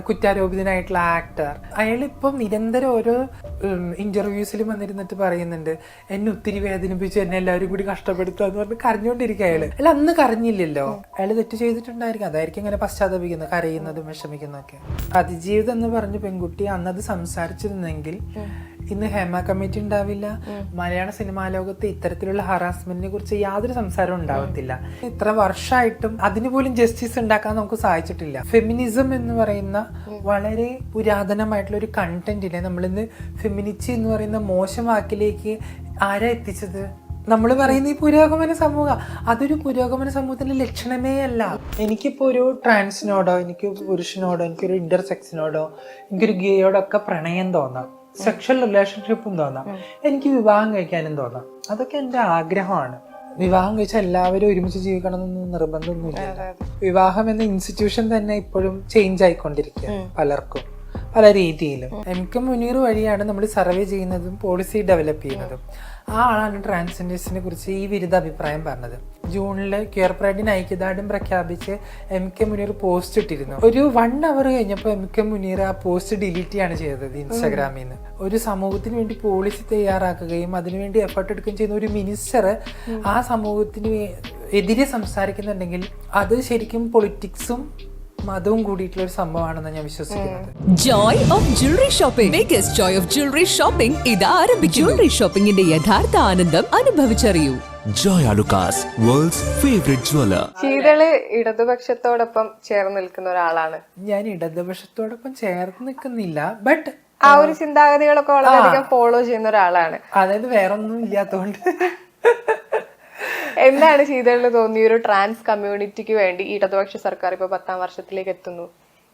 കുറ്റാരോപിതനായിട്ടുള്ള actor, അയാളിപ്പം നിരന്തരം ഓരോ ഇന്റർവ്യൂസിലും വന്നിരുന്നിട്ട് പറയുന്നുണ്ട്, എന്നെ ഒത്തിരി വേദനിപ്പിച്ചു, എന്നെ എല്ലാവരും കൂടി കഷ്ടപ്പെടുത്തുക എന്ന് പറഞ്ഞ് കരഞ്ഞുകൊണ്ടിരിക്കുക അയാള്. അല്ല, അന്ന് കരഞ്ഞില്ലല്ലോ, അയാള് തെറ്റ് ചെയ്തിട്ടുണ്ടായിരിക്കും, അതായിരിക്കും ഇങ്ങനെ പശ്ചാത്തപിക്കുന്നത്, കരയുന്നതും വിഷമിക്കുന്നതൊക്കെ. അതിജീവിതം എന്ന് പറഞ്ഞ പെൺകുട്ടി അന്നത് സംസാരിച്ചിരുന്നെങ്കിൽ ഇന്ന് ഹേമ കമ്മിറ്റി ഉണ്ടാവില്ല, മലയാള സിനിമാ ലോകത്ത് ഇത്തരത്തിലുള്ള ഹറാസ്മെന്റിനെ കുറിച്ച് യാതൊരു സംസാരവും ഉണ്ടാവത്തില്ല. ഇത്ര വർഷമായിട്ടും അതിന് പോലും ജസ്റ്റിസ് ഉണ്ടാക്കാൻ നമുക്ക് സാധിച്ചിട്ടില്ല. ഫെമിനിസം എന്ന് പറയുന്ന വളരെ പുരാതനമായിട്ടുള്ള ഒരു കണ്ടന്റിനെ നമ്മളിന്ന് ഫെമിനിറ്റി എന്ന് പറയുന്ന മോശം വാക്കിലേക്ക് ആരാ എത്തിച്ചത്? നമ്മൾ പറയുന്ന ഈ പുരോഗമന സമൂഹം, അതൊരു പുരോഗമന സമൂഹത്തിന്റെ ലക്ഷണമേ അല്ല. എനിക്കിപ്പോ ഒരു ട്രാൻസിനോടോ, എനിക്ക് പുരുഷനോടോ, എനിക്കൊരു ഇന്റർസെക്സിനോടോ, എനിക്കൊരു ഗേയോടോ ഒക്കെ പ്രണയം തോന്നാം, സെക്ഷൽ റിലേഷൻഷിപ്പും തോന്നാം, എനിക്ക് വിവാഹം കഴിക്കാനും തോന്നാം. അതൊക്കെ എൻ്റെ ആഗ്രഹമാണ്. വിവാഹം കഴിച്ചാൽ എല്ലാവരും ഒരുമിച്ച് ജീവിക്കണം എന്നൊന്നും നിർബന്ധമൊന്നുമില്ല. വിവാഹം എന്ന ഇൻസ്റ്റിറ്റ്യൂഷൻ തന്നെ ഇപ്പോഴും ചേഞ്ച് ആയിക്കൊണ്ടിരിക്കുക, പലർക്കും പല രീതിയിലും. എം.കെ. മുനീർ വഴിയാണ് നമ്മൾ സർവേ ചെയ്യുന്നതും പോളിസി ഡെവലപ്പ് ചെയ്യുന്നതും. ആ ആളാണ് ട്രാൻസ്ജെൻഡേഴ്സിനെ കുറിച്ച് ഈ വിരുദ്ധ അഭിപ്രായം പറഞ്ഞത്. ജൂണില് ക്യൂർ പ്രൈഡിന് ഐക്യദാർഢ്യം പ്രഖ്യാപിച്ച് എം.കെ. മുനീർ പോസ്റ്റ് ഇട്ടിരുന്നു. ഒരു 1 hour കഴിഞ്ഞപ്പോൾ എം.കെ. മുനീർ ആ പോസ്റ്റ് ഡിലീറ്റ് ആണ് ചെയ്തത് ഇൻസ്റ്റാഗ്രാമിൽ നിന്ന്. ഒരു സമൂഹത്തിന് വേണ്ടി പോളിസി തയ്യാറാക്കുകയും അതിനുവേണ്ടി എഫേർട്ട് എടുക്കുകയും ചെയ്യുന്ന ഒരു മിനിസ്റ്റർ ആ സമൂഹത്തിന് എതിരെ സംസാരിക്കുന്നുണ്ടെങ്കിൽ അത് ശരിക്കും പൊളിറ്റിക്സും മതവും കൂടിയിട്ടുള്ള ഒരു സംഭവമാണെന്ന് ഞാൻ വിശ്വസിക്കുന്നത്. Joy of jewellery shopping, biggest joy of jewellery shopping ഇതാ ആരംഭിച്ചു. ജ്വല്ലറി ഷോപ്പിംഗിന്റെ യഥാർത്ഥ ആനന്ദം അനുഭവിച്ചറിയൂ. Joy Alukkas, world's favourite jeweller. Sheethal ഇടതുപക്ഷത്തോടൊപ്പം ചേർന്ന് നിൽക്കുന്ന ഒരാളാണ്. ഞാൻ ഇടതുപക്ഷത്തോടൊപ്പം ചേർന്ന് നിൽക്കുന്നില്ല, ബട്ട് ആ ഒരു ചിന്താഗതികളൊക്കെ വളരെയധികം ഫോളോ ചെയ്യുന്ന ഒരാളാണ്. അതായത് വേറൊന്നും ഇല്ലാത്തതുകൊണ്ട്. എന്താണ് ശീതളിന് തോന്നിയ ഒരു ട്രാൻസ് കമ്മ്യൂണിറ്റിക്ക് വേണ്ടി ഇടതുപക്ഷ സർക്കാർ ഇപ്പൊ 10ാം വർഷത്തിലേക്ക് എത്തുന്നു?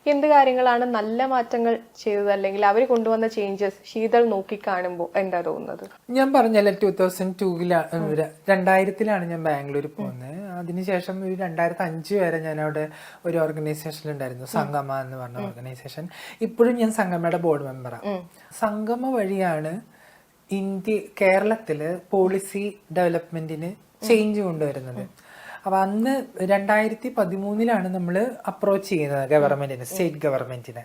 എന്ത് കാര്യങ്ങളാണ് നല്ല മാറ്റങ്ങൾ ചെയ്തത്, അല്ലെങ്കിൽ അവർ കൊണ്ടുവന്ന ചേഞ്ചസ് ശീതൾ നോക്കിക്കാണുമ്പോൾ എന്താ തോന്നുന്നത്? ഞാൻ പറഞ്ഞല്ലേ 2000-ലാണ് ഞാൻ ബാംഗ്ലൂർ പോകുന്നത്. അതിനുശേഷം ഒരു 2005 വരെ ഞാൻ അവിടെ ഒരു ഓർഗനൈസേഷനിൽ ഉണ്ടായിരുന്നു, സംഗമ എന്ന് പറഞ്ഞ ഓർഗനൈസേഷൻ. ഇപ്പോഴും ഞാൻ സംഗമയുടെ ബോർഡ് മെമ്പറാണ്. സംഗമ വഴിയാണ് കേരളത്തില് പോളിസി ഡെവലപ്മെന്റിന് ചേഞ്ച് കൊണ്ടുവരുന്നത്. അപ്പൊ അന്ന് 2013 നമ്മൾ അപ്രോച്ച് ചെയ്യുന്നത് ഗവൺമെന്റിന്, സ്റ്റേറ്റ് ഗവൺമെന്റിനെ.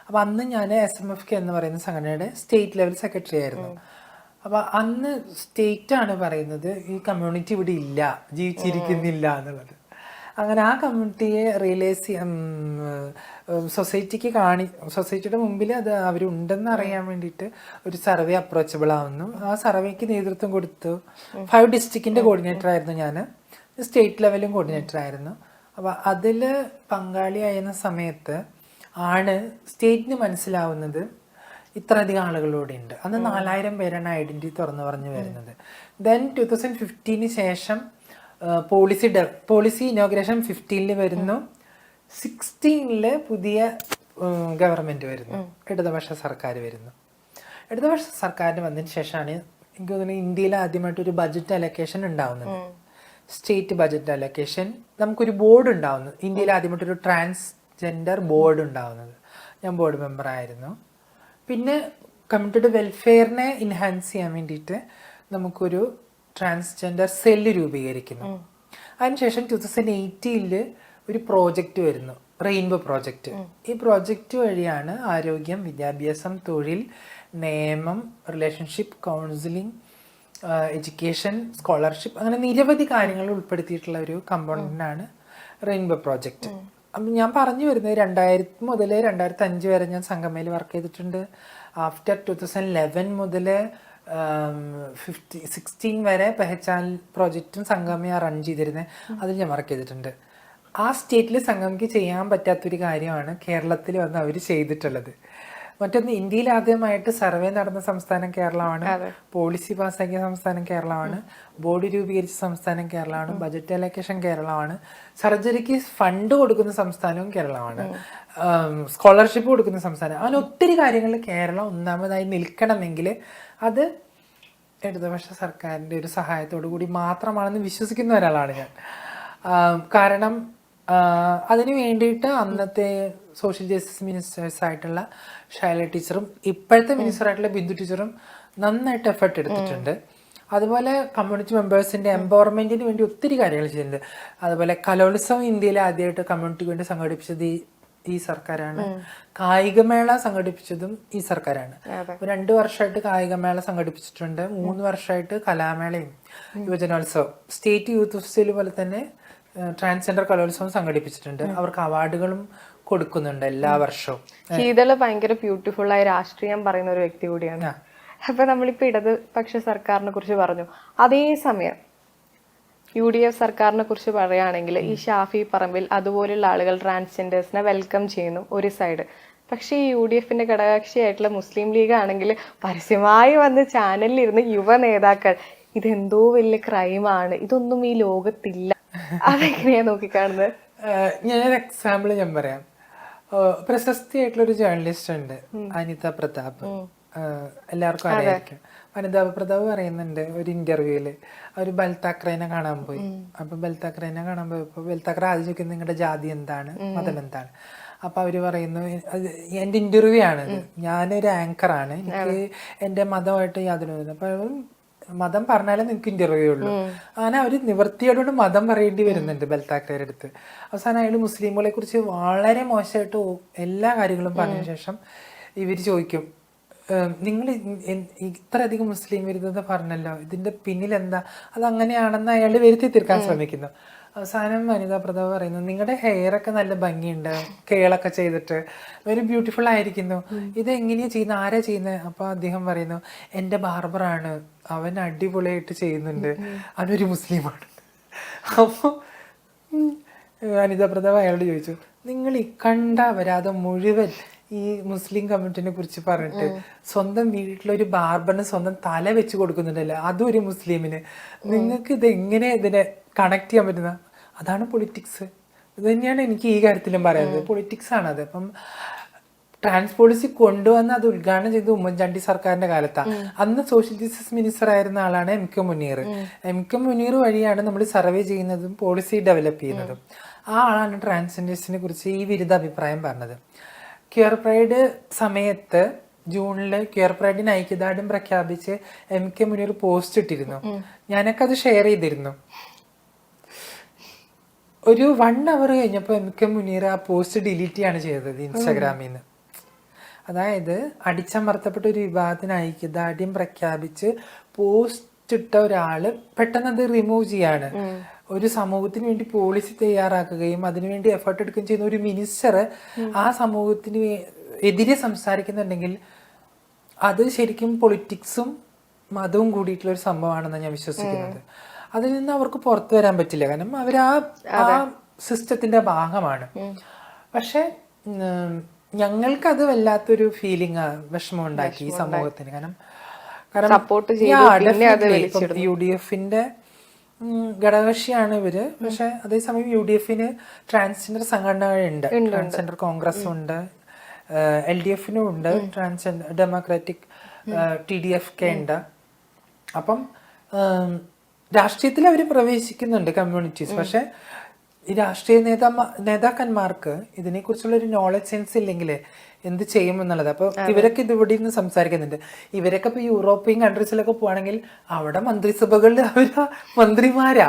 അപ്പൊ അന്ന് ഞാൻ SMFK എന്ന് പറയുന്ന സംഘടനയുടെ സ്റ്റേറ്റ് ലെവൽ സെക്രട്ടറി ആയിരുന്നു. അപ്പൊ അന്ന് സ്റ്റേറ്റ് ആണ് പറയുന്നത് ഈ കമ്മ്യൂണിറ്റി ഇവിടെ ഇല്ല, ജീവിച്ചിരിക്കുന്നില്ല എന്നുള്ളത്. അങ്ങനെ ആ കമ്മ്യൂണിറ്റിയെ റിയലൈസ് സൊസൈറ്റിയുടെ മുമ്പിൽ അത് അവരുണ്ടെന്ന് അറിയാൻ വേണ്ടിയിട്ട് ഒരു സർവേ അപ്രോച്ചബിൾ ആവുന്നു. ആ സർവേക്ക് നേതൃത്വം കൊടുത്തു. 5 ഡിസ്ട്രിക്റ്റിന്റെ കോർഡിനേറ്റർ ആയിരുന്നു ഞാൻ, സ്റ്റേറ്റ് ലെവലും കോർഡിനേറ്റർ ആയിരുന്നു. അപ്പോൾ അതിൽ പങ്കാളിയായിരുന്ന സമയത്ത് ആണ് സ്റ്റേറ്റിന് മനസ്സിലാവുന്നത് ഇത്രയധികം ആളുകളൂടെ ഉണ്ട്. അന്ന് 4000 പേരാണ് ഐഡന്റിറ്റി തുറന്നു പറഞ്ഞു വരുന്നത്. ദെൻ 2015 ശേഷം പോളിസി ഇനോഗ്രേഷൻ 15 വരുന്നു. 16 പുതിയ ഗവൺമെന്റ് വരുന്നു, ഇടതുപക്ഷ സർക്കാർ വരുന്നു. ഇടതുപക്ഷ സർക്കാരിന് വന്നതിന് ശേഷമാണ് എനിക്ക് തോന്നുന്നത് ഇന്ത്യയിൽ ആദ്യമായിട്ട് ഒരു ബജറ്റ് അലൊക്കേഷൻ ഉണ്ടാവുന്നത്, സ്റ്റേറ്റ് ബജറ്റ് അലൊക്കേഷൻ. നമുക്കൊരു ബോർഡ് ഉണ്ടാവുന്നു, ഇന്ത്യയിൽ ആദ്യമായിട്ടൊരു ട്രാൻസ്ജെൻഡർ ബോർഡ് ഉണ്ടാവുന്നത്. ഞാൻ ബോർഡ് മെമ്പർ ആയിരുന്നു. പിന്നെ കമ്മ്യൂണിറ്റിയുടെ വെൽഫെയറിനെ ഇൻഹാൻസ് ചെയ്യാൻ വേണ്ടിയിട്ട് നമുക്കൊരു ട്രാൻസ്ജെൻഡർ സെല്ല് രൂപീകരിക്കുന്നു. അതിനുശേഷം 2018 ഒരു പ്രോജക്റ്റ് വരുന്നു, റെയിൻബോ പ്രോജക്റ്റ്. ഈ പ്രോജക്റ്റ് വഴിയാണ് ആരോഗ്യം, വിദ്യാഭ്യാസം, തൊഴിൽ, നിയമം, റിലേഷൻഷിപ്പ്, കൗൺസിലിംഗ്, എഡ്യൂക്കേഷൻ, സ്കോളർഷിപ്പ്, അങ്ങനെ നിരവധി കാര്യങ്ങൾ ഉൾപ്പെടുത്തിയിട്ടുള്ള ഒരു കമ്പോണന്റാണ് റെയിൻബോ പ്രോജക്റ്റ്. അപ്പം ഞാൻ പറഞ്ഞു വരുന്നത് 2000 മുതൽ 2005 വരെ ഞാൻ സംഗമയിൽ വർക്ക് ചെയ്തിട്ടുണ്ട്. ആഫ്റ്റർ 2011 മുതൽ 16 വരെ പെഹച്ചാൻ പ്രോജക്റ്റും സംഗമ റൺ ചെയ്തിരുന്നത്, അതിൽ ഞാൻ വർക്ക് ചെയ്തിട്ടുണ്ട്. ആ സ്റ്റേറ്റിൽ സംഗമയ്ക്ക് ചെയ്യാൻ പറ്റാത്തൊരു കാര്യമാണ് കേരളത്തിൽ വന്ന് അവർ ചെയ്തിട്ടുള്ളത്. മറ്റൊന്ന്, ഇന്ത്യയിൽ ആദ്യമായിട്ട് സർവേ നടന്ന സംസ്ഥാനം കേരളമാണ്, പോളിസി പാസ്സാക്കിയ സംസ്ഥാനം കേരളമാണ്, ബോർഡ് രൂപീകരിച്ച സംസ്ഥാനം കേരളമാണ്, ബജറ്റ് അലൊക്കേഷൻ കേരളമാണ്, സർജറിക്ക് ഫണ്ട് കൊടുക്കുന്ന സംസ്ഥാനവും കേരളമാണ്, സ്കോളർഷിപ്പ് കൊടുക്കുന്ന സംസ്ഥാനം. അങ്ങനെ ഒത്തിരി കാര്യങ്ങളിൽ കേരളം ഒന്നാമതായി നിൽക്കണമെങ്കിൽ അത് ഇടതുപക്ഷ സർക്കാരിൻ്റെ ഒരു സഹായത്തോടു കൂടി മാത്രമാണെന്ന് വിശ്വസിക്കുന്ന ഒരാളാണ് ഞാൻ. കാരണം അതിന് വേണ്ടിയിട്ട് അന്നത്തെ സോഷ്യൽ ജസ്റ്റിസ് മിനിസ്റ്റേഴ്സ് ആയിട്ടുള്ള ഷൈല ടീച്ചറും ഇപ്പോഴത്തെ മിനിസ്റ്ററായിട്ടുള്ള ബിന്ദു ടീച്ചറും നന്നായിട്ട് എഫർട്ട് എടുത്തിട്ടുണ്ട്. അതുപോലെ കമ്മ്യൂണിറ്റി മെമ്പേഴ്സിന്റെ എംപവർമെന്റിന് വേണ്ടി ഒത്തിരി കാര്യങ്ങൾ ചെയ്യുന്നുണ്ട്. അതുപോലെ കലോത്സവം ഇന്ത്യയിൽ ആദ്യമായിട്ട് കമ്മ്യൂണിറ്റിക്ക് വേണ്ടി സംഘടിപ്പിച്ചത് ഈ ഈ സർക്കാരാണ്. കായികമേള സംഘടിപ്പിച്ചതും ഈ സർക്കാരാണ്. 2 വർഷമായിട്ട് കായികമേള സംഘടിപ്പിച്ചിട്ടുണ്ട്. 3 വർഷമായിട്ട് കലാമേളയും യുവജനോത്സവം, സ്റ്റേറ്റ് യൂത്ത് ഫെസ്റ്റിവൽ പോലെ തന്നെ ട്രാൻസ്ജെൻഡർ കലോത്സവം സംഘടിപ്പിച്ചിട്ടുണ്ട്. അവർക്ക് അവാർഡുകളും കൊടുക്കുന്നുണ്ട് എല്ലാ വർഷവും. ശീതള് ഭയങ്കര ബ്യൂട്ടിഫുൾ ആയ രാഷ്ട്രീയം പറയുന്ന ഒരു വ്യക്തി കൂടിയാണ്. അപ്പൊ നമ്മളിപ്പോ ഇടതുപക്ഷ സർക്കാരിനെ കുറിച്ച് പറഞ്ഞു. അതേസമയം UDF സർക്കാരിനെ കുറിച്ച് പറയുകയാണെങ്കിൽ ഈ ഷാഫി പറമ്പിൽ അതുപോലുള്ള ആളുകൾ ട്രാൻസ്ജെൻഡേഴ്സിനെ വെൽക്കം ചെയ്യുന്നു ഒരു സൈഡ്. പക്ഷെ ഈ UDFന്റെ ഘടകകക്ഷിയായിട്ടുള്ള മുസ്ലിം ലീഗ് ആണെങ്കിൽ പരസ്യമായി വന്ന് ചാനലിലിരുന്ന് യുവ നേതാക്കൾ ഇതെന്തോ വലിയ ക്രൈമാണ്, ഇതൊന്നും ഈ ലോകത്തില്ല, അതെങ്ങനെയാ നോക്കിക്കാണുന്നത്? ഞാനൊരു എക്സാമ്പിൾ ഞാൻ പറയാം. പ്രശസ്തിയായിട്ടുള്ള ഒരു ജേർണലിസ്റ്റ് ഉണ്ട്, അനിത പ്രതാപ്. എല്ലാവർക്കും അറിയായിരിക്കും. അനിത പ്രതാപ് പറയുന്നുണ്ട് ഒരു ഇന്റർവ്യൂല്, അവര് ബൽതാക്രേനെ കാണാൻ പോയി. അപ്പൊ ബൽതാക്രേനെ കാണാൻ പോയപ്പോ ബൽതാക്ര ആദ്യം ചോദിക്കുന്നത് നിങ്ങളുടെ ജാതി എന്താണ്, മതം എന്താണ്. അപ്പൊ അവര് പറയുന്നു, എന്റെ ഇന്റർവ്യൂ ആണിത്, ഞാനൊരു ആങ്കറാണ്, എനിക്ക് എന്റെ മതമായിട്ട് യാതൊരു. അപ്പൊ മതം പറഞ്ഞാലേ നിങ്ങൾക്ക് ഇന്റർവ്യൂ ഉള്ളൂ. അങ്ങനെ അവര് നിവൃത്തിയോടുകൊണ്ട് മതം പറയേണ്ടി വരുന്നുണ്ട് ബൽതാക്രയുടെ അടുത്ത്. അവസാനം അയാൾ മുസ്ലിമുകളെ കുറിച്ച് വളരെ മോശമായിട്ട് എല്ലാ കാര്യങ്ങളും പറഞ്ഞ ശേഷം ഇവര് ചോദിക്കും, നിങ്ങൾ ഇത്രയധികം മുസ്ലിം വിരുദ്ധത പറഞ്ഞല്ലോ, ഇതിന്റെ പിന്നിൽ എന്താ, അത് അങ്ങനെയാണെന്ന് അയാൾ വരുത്തി തീർക്കാൻ ശ്രമിക്കുന്നു. അവസാനം വനിതാ പ്രതാപ് പറയുന്നു, നിങ്ങളുടെ ഹെയർ ഒക്കെ നല്ല ഭംഗിയുണ്ട്, കേളൊക്കെ ചെയ്തിട്ട് വെരി ബ്യൂട്ടിഫുൾ ആയിരിക്കുന്നു, ഇത് എങ്ങനെയാ ചെയ്യുന്നത്, ആരാ ചെയ്യുന്നത്? അപ്പൊ അദ്ദേഹം പറയുന്നു, എന്റെ ബാർബറാണ്, അവൻ അടിപൊളിയായിട്ട് ചെയ്യുന്നുണ്ട്, അവനൊരു മുസ്ലിമാണ്. അപ്പൊ വനിതാ പ്രതാപ് അയാളോട് ചോദിച്ചു, നിങ്ങൾ ഈ കണ്ട വരാതെ മുഴുവൻ ഈ മുസ്ലിം കമ്മ്യൂണിറ്റിനെ കുറിച്ച് പറഞ്ഞിട്ട് സ്വന്തം വീട്ടിലൊരു ബാർബറിന് സ്വന്തം തല വെച്ച് കൊടുക്കുന്നുണ്ടല്ലോ, അതും ഒരു മുസ്ലിമിന്, നിങ്ങൾക്ക് ഇത് എങ്ങനെ ഇതിനെ കണക്ട് ചെയ്യാൻ പറ്റുന്ന? അതാണ് പൊളിറ്റിക്സ്. ഇത് തന്നെയാണ് എനിക്ക് ഈ കാര്യത്തിലും പറയുന്നത്, പൊളിറ്റിക്സ് ആണത്. അപ്പം ട്രാൻസ് പോളിസി കൊണ്ടുവന്ന് അത് ഉദ്ഘാടനം ചെയ്ത് ഉമ്മൻചാണ്ടി സർക്കാരിന്റെ കാലത്താണ്. അന്ന് സോഷ്യൽ ജസ്റ്റിസ് മിനിസ്റ്റർ ആയിരുന്ന ആളാണ് MK മുനീർ. MK മുനീർ വഴിയാണ് നമ്മൾ സർവേ ചെയ്യുന്നതും പോളിസി ഡെവലപ്പ് ചെയ്യുന്നതും. ആ ആളാണ് ട്രാൻസ്ജെൻഡേഴ്സിനെ കുറിച്ച് ഈ വിരുദ്ധ അഭിപ്രായം പറഞ്ഞത്. ക്യൂർ പ്രൈഡ് സമയത്ത് ജൂണില് ക്യൂർ പ്രൈഡിന് ഐക്യദാർഢ്യം പ്രഖ്യാപിച്ച് MK മുനീർ പോസ്റ്റ് ഇട്ടിരുന്നു. ഞാനൊക്കെ അത് ഷെയർ ചെയ്തിരുന്നു. ഒരു 1 hour കഴിഞ്ഞപ്പോൾ MK മുനീർ ആ പോസ്റ്റ് ഡിലീറ്റ് ചെയ്യാണ് ചെയ്തത് ഇൻസ്റ്റാഗ്രാമിൽ നിന്ന്. അതായത് അടിച്ചമർത്തപ്പെട്ട ഒരു വിഭാഗത്തിന് ഐക്യദാർഢ്യം പ്രഖ്യാപിച്ച് പോസ്റ്റ് ഇട്ട ഒരാള് പെട്ടെന്ന് അത് റിമൂവ് ചെയ്യാണ്. ഒരു സമൂഹത്തിന് വേണ്ടി പോളിസി തയ്യാറാക്കുകയും അതിനുവേണ്ടി എഫേർട്ട് എടുക്കുകയും ചെയ്യുന്ന ഒരു മിനിസ്റ്റർ ആ സമൂഹത്തിന് എതിരെ സംസാരിക്കുന്നുണ്ടെങ്കിൽ അത് ശരിക്കും പൊളിറ്റിക്സും മതവും കൂടിയിട്ടുള്ള ഒരു സംഭവമാണെന്ന് ഞാൻ വിശ്വസിക്കുന്നത്. അതിൽ നിന്ന് അവർക്ക് പുറത്തു വരാൻ പറ്റില്ല, കാരണം അവർ ആ സിസ്റ്റത്തിന്റെ ഭാഗമാണ്. പക്ഷെ ഞങ്ങൾക്കത് വല്ലാത്തൊരു ഫീലിംഗ് വിഷമം ഉണ്ടാക്കി ഈ സമൂഹത്തിന്. കാരണം UDFന്റെ ഘടകകക്ഷിയാണ് ഇവര്. പക്ഷെ അതേസമയം UDFന് ട്രാൻസ്ജെൻഡർ സംഘടനകളുണ്ട്, ട്രാൻസ്ജെൻഡർ കോൺഗ്രസ് ഉണ്ട്, LDFനും ഉണ്ട്, ട്രാൻസ്ജെൻഡർ ഡെമോക്രാറ്റിക് TDFK ഉണ്ട്. അപ്പം രാഷ്ട്രീയത്തിൽ അവർ പ്രവേശിക്കുന്നുണ്ട് കമ്മ്യൂണിറ്റീസ്. പക്ഷെ ഈ രാഷ്ട്രീയ നേതാക്കന്മാർക്ക് ഇതിനെക്കുറിച്ചുള്ള ഒരു നോളജ് സെൻസ് ഇല്ലെങ്കിൽ എന്ത് ചെയ്യുമെന്നുള്ളത്. അപ്പൊ ഇവരൊക്കെ ഇതിവിടെ നിന്ന് സംസാരിക്കുന്നുണ്ട്. ഇവരൊക്കെ ഇപ്പൊ യൂറോപ്യൻ കൺട്രീസിലൊക്കെ പോവാണെങ്കിൽ അവിടെ മന്ത്രിസഭകളിൽ അവര് മന്ത്രിമാരാ,